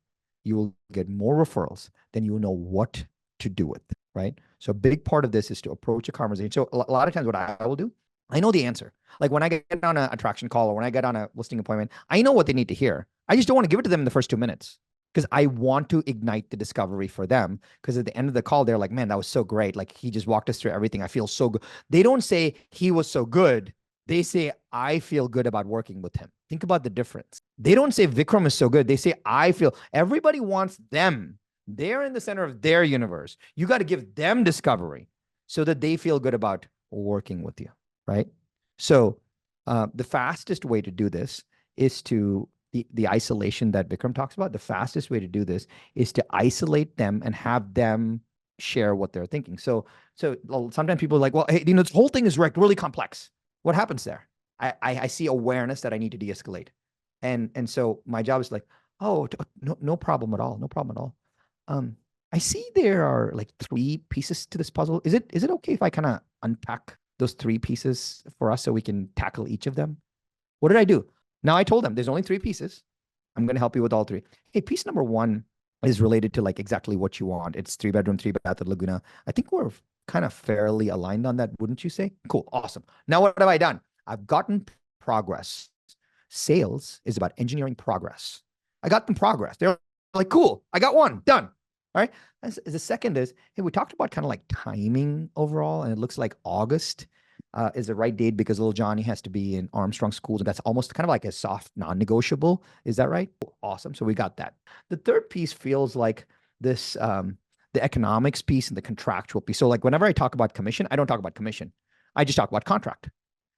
you will get more referrals, then you will know what to do with, right? So a big part of this is to approach a conversation. So a lot of times what I will do, I know the answer. Like when I get on an attraction call or when I get on a listing appointment, I know what they need to hear. I just don't want to give it to them in the first 2 minutes because I want to ignite the discovery for them. Because at the end of the call, they're like, man, that was so great. Like he just walked us through everything. I feel so good. They don't say he was so good. They say, I feel good about working with him. Think about the difference. They don't say Vikram is so good. They say, I feel, everybody wants them. They're in the center of their universe. You got to give them discovery so that they feel good about working with you, right? So the fastest way to do this is to, the isolation that Vikram talks about, the fastest way to do this is to isolate them and have them share what they're thinking. So sometimes people are like, well, hey, this whole thing is really complex. What happens there? I see awareness that I need to de-escalate. And so my job is like, oh, no problem at all. No problem at all. I see there are like 3 pieces to this puzzle. Is it okay if I kind of unpack those 3 pieces for us so we can tackle each of them? What did I do? Now I told them there's only 3 pieces. I'm going to help you with all 3. Hey, piece number 1 is related to like exactly what you want. It's 3-bedroom, 3-bath at Laguna. I think we're kind of fairly aligned on that, wouldn't you say? Cool. Awesome. Now what have I done? I've gotten progress. Sales is about engineering progress. I got them progress. They're like, cool. I got 1 done. All right. The second is, hey, we talked about kind of like timing overall, and it looks like August is the right date because little Johnny has to be in Armstrong schools, and that's almost kind of like a soft non-negotiable. Is that right? Awesome. So we got that. The third piece feels like this, the economics piece and the contractual piece. So like whenever I talk about commission, I don't talk about commission. I just talk about contract.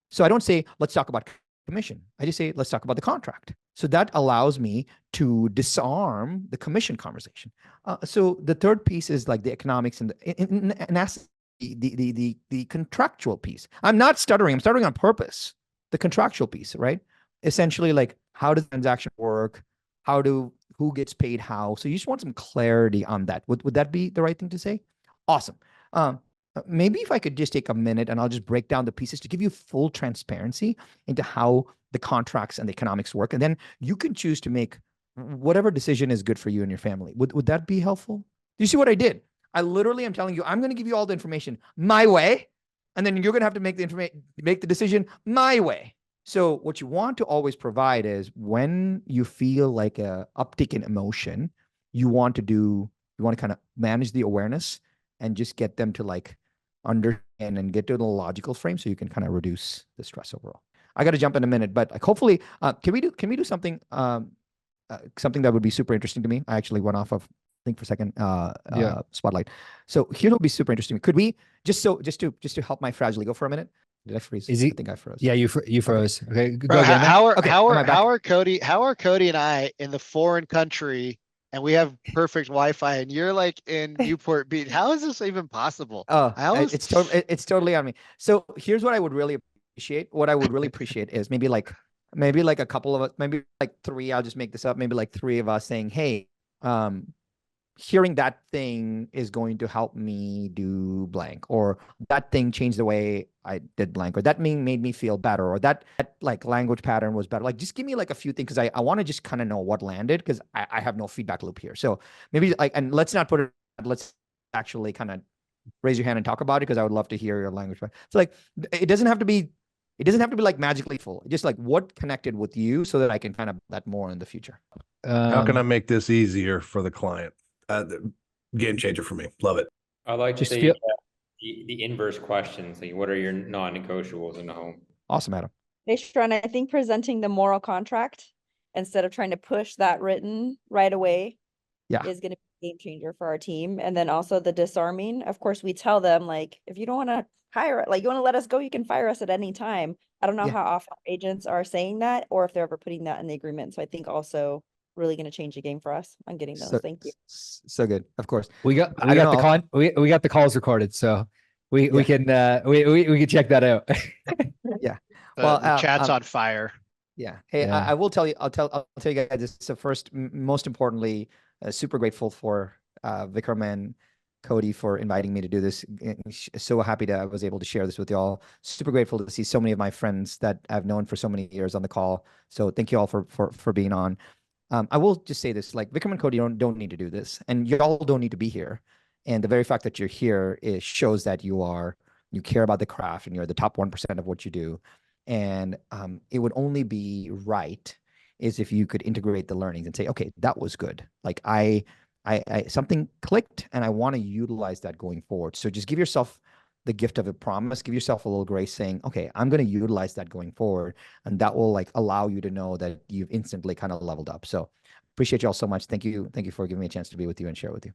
So I don't say, let's talk about commission. I just say, let's talk about the contract. So that allows me to disarm the commission conversation. So the third piece is like the economics and the contractual piece. I'm not stuttering. I'm stuttering on purpose. The contractual piece, right? Essentially, like how does the transaction work? Who gets paid how? So you just want some clarity on that. Would that be the right thing to say? Awesome. Maybe if I could just take a minute and I'll just break down the pieces to give you full transparency into how the contracts and the economics work. And then you can choose to make whatever decision is good for you and your family. Would that be helpful? Do you see what I did? I literally am telling you, I'm going to give you all the information my way. And then you're going to have to make the decision my way. So what you want to always provide is when you feel like a uptick in emotion, you want to kind of manage the awareness and just get them to like understand and get to the logical frame so you can kind of reduce the stress overall. I got to jump in a minute, but like hopefully, can we do something, something that would be super interesting to me? I actually went off of think for a second, spotlight. So here will be super interesting. Could we just to help my fragile ego for a minute? Did I freeze? I think I froze. Yeah, you froze. Okay, go Bro, again. how are Cody and I in the foreign country and we have perfect Wi-Fi and you're like in Newport Beach? How is this even possible? Oh, it's totally on me. So here's what I would really appreciate. What I would really appreciate is maybe like a couple of us, maybe like 3. I'll just make this up. Maybe like 3 of us saying, "Hey, hearing that thing is going to help me do blank, or that thing changed the way I did blank, or that made me feel better, or that like language pattern was better." Like just give me like a few things because I want to just kind of know what landed because I have no feedback loop here. So maybe like, and let's not put it, let's actually kind of raise your hand and talk about it because I would love to hear your language. So like, it doesn't have to be like magically full, just like what connected with you so that I can kind of that more in the future. How can I make this easier for the client? Game changer for me. Love it. I like to Just say feel- the inverse questions. Like, what are your non-negotiables in the home? Awesome, Adam. Hey, Sharan, I think presenting the moral contract instead of trying to push that written right away Yeah. is going to be a game changer for our team. And then also the disarming. Of course, we tell them like, if you don't want to hire, like you want to let us go, you can fire us at any time. I don't know Yeah. how often agents are saying that or if they're ever putting that in the agreement. So I think also really going to change the game for us on getting those. So, Thank you. so good. Of course. We got I don't know. we got the calls recorded, so we Yeah. can we can check that out. Yeah. The, Well, the chat's on fire. Yeah. Hey, Yeah. I will tell you, I'll tell you guys this. So first, most importantly, super grateful for Vikram and Cody for inviting me to do this. So happy that I was able to share this with y'all. Super grateful to see so many of my friends that I've known for so many years on the call. So thank you all for being on. I will just say this, like Vikram and Cody don't need to do this, and y'all don't need to be here. And the very fact that you're here shows that you care about the craft and you're the top 1% of what you do. And it would only be right is if you could integrate the learnings and say, okay, that was good. Like I something clicked and I want to utilize that going forward. So just give yourself the gift of a promise, give yourself a little grace saying, okay, I'm going to utilize that going forward. And that will like allow you to know that you've instantly kind of leveled up. So appreciate y'all so much. Thank you. Thank you for giving me a chance to be with you and share with you.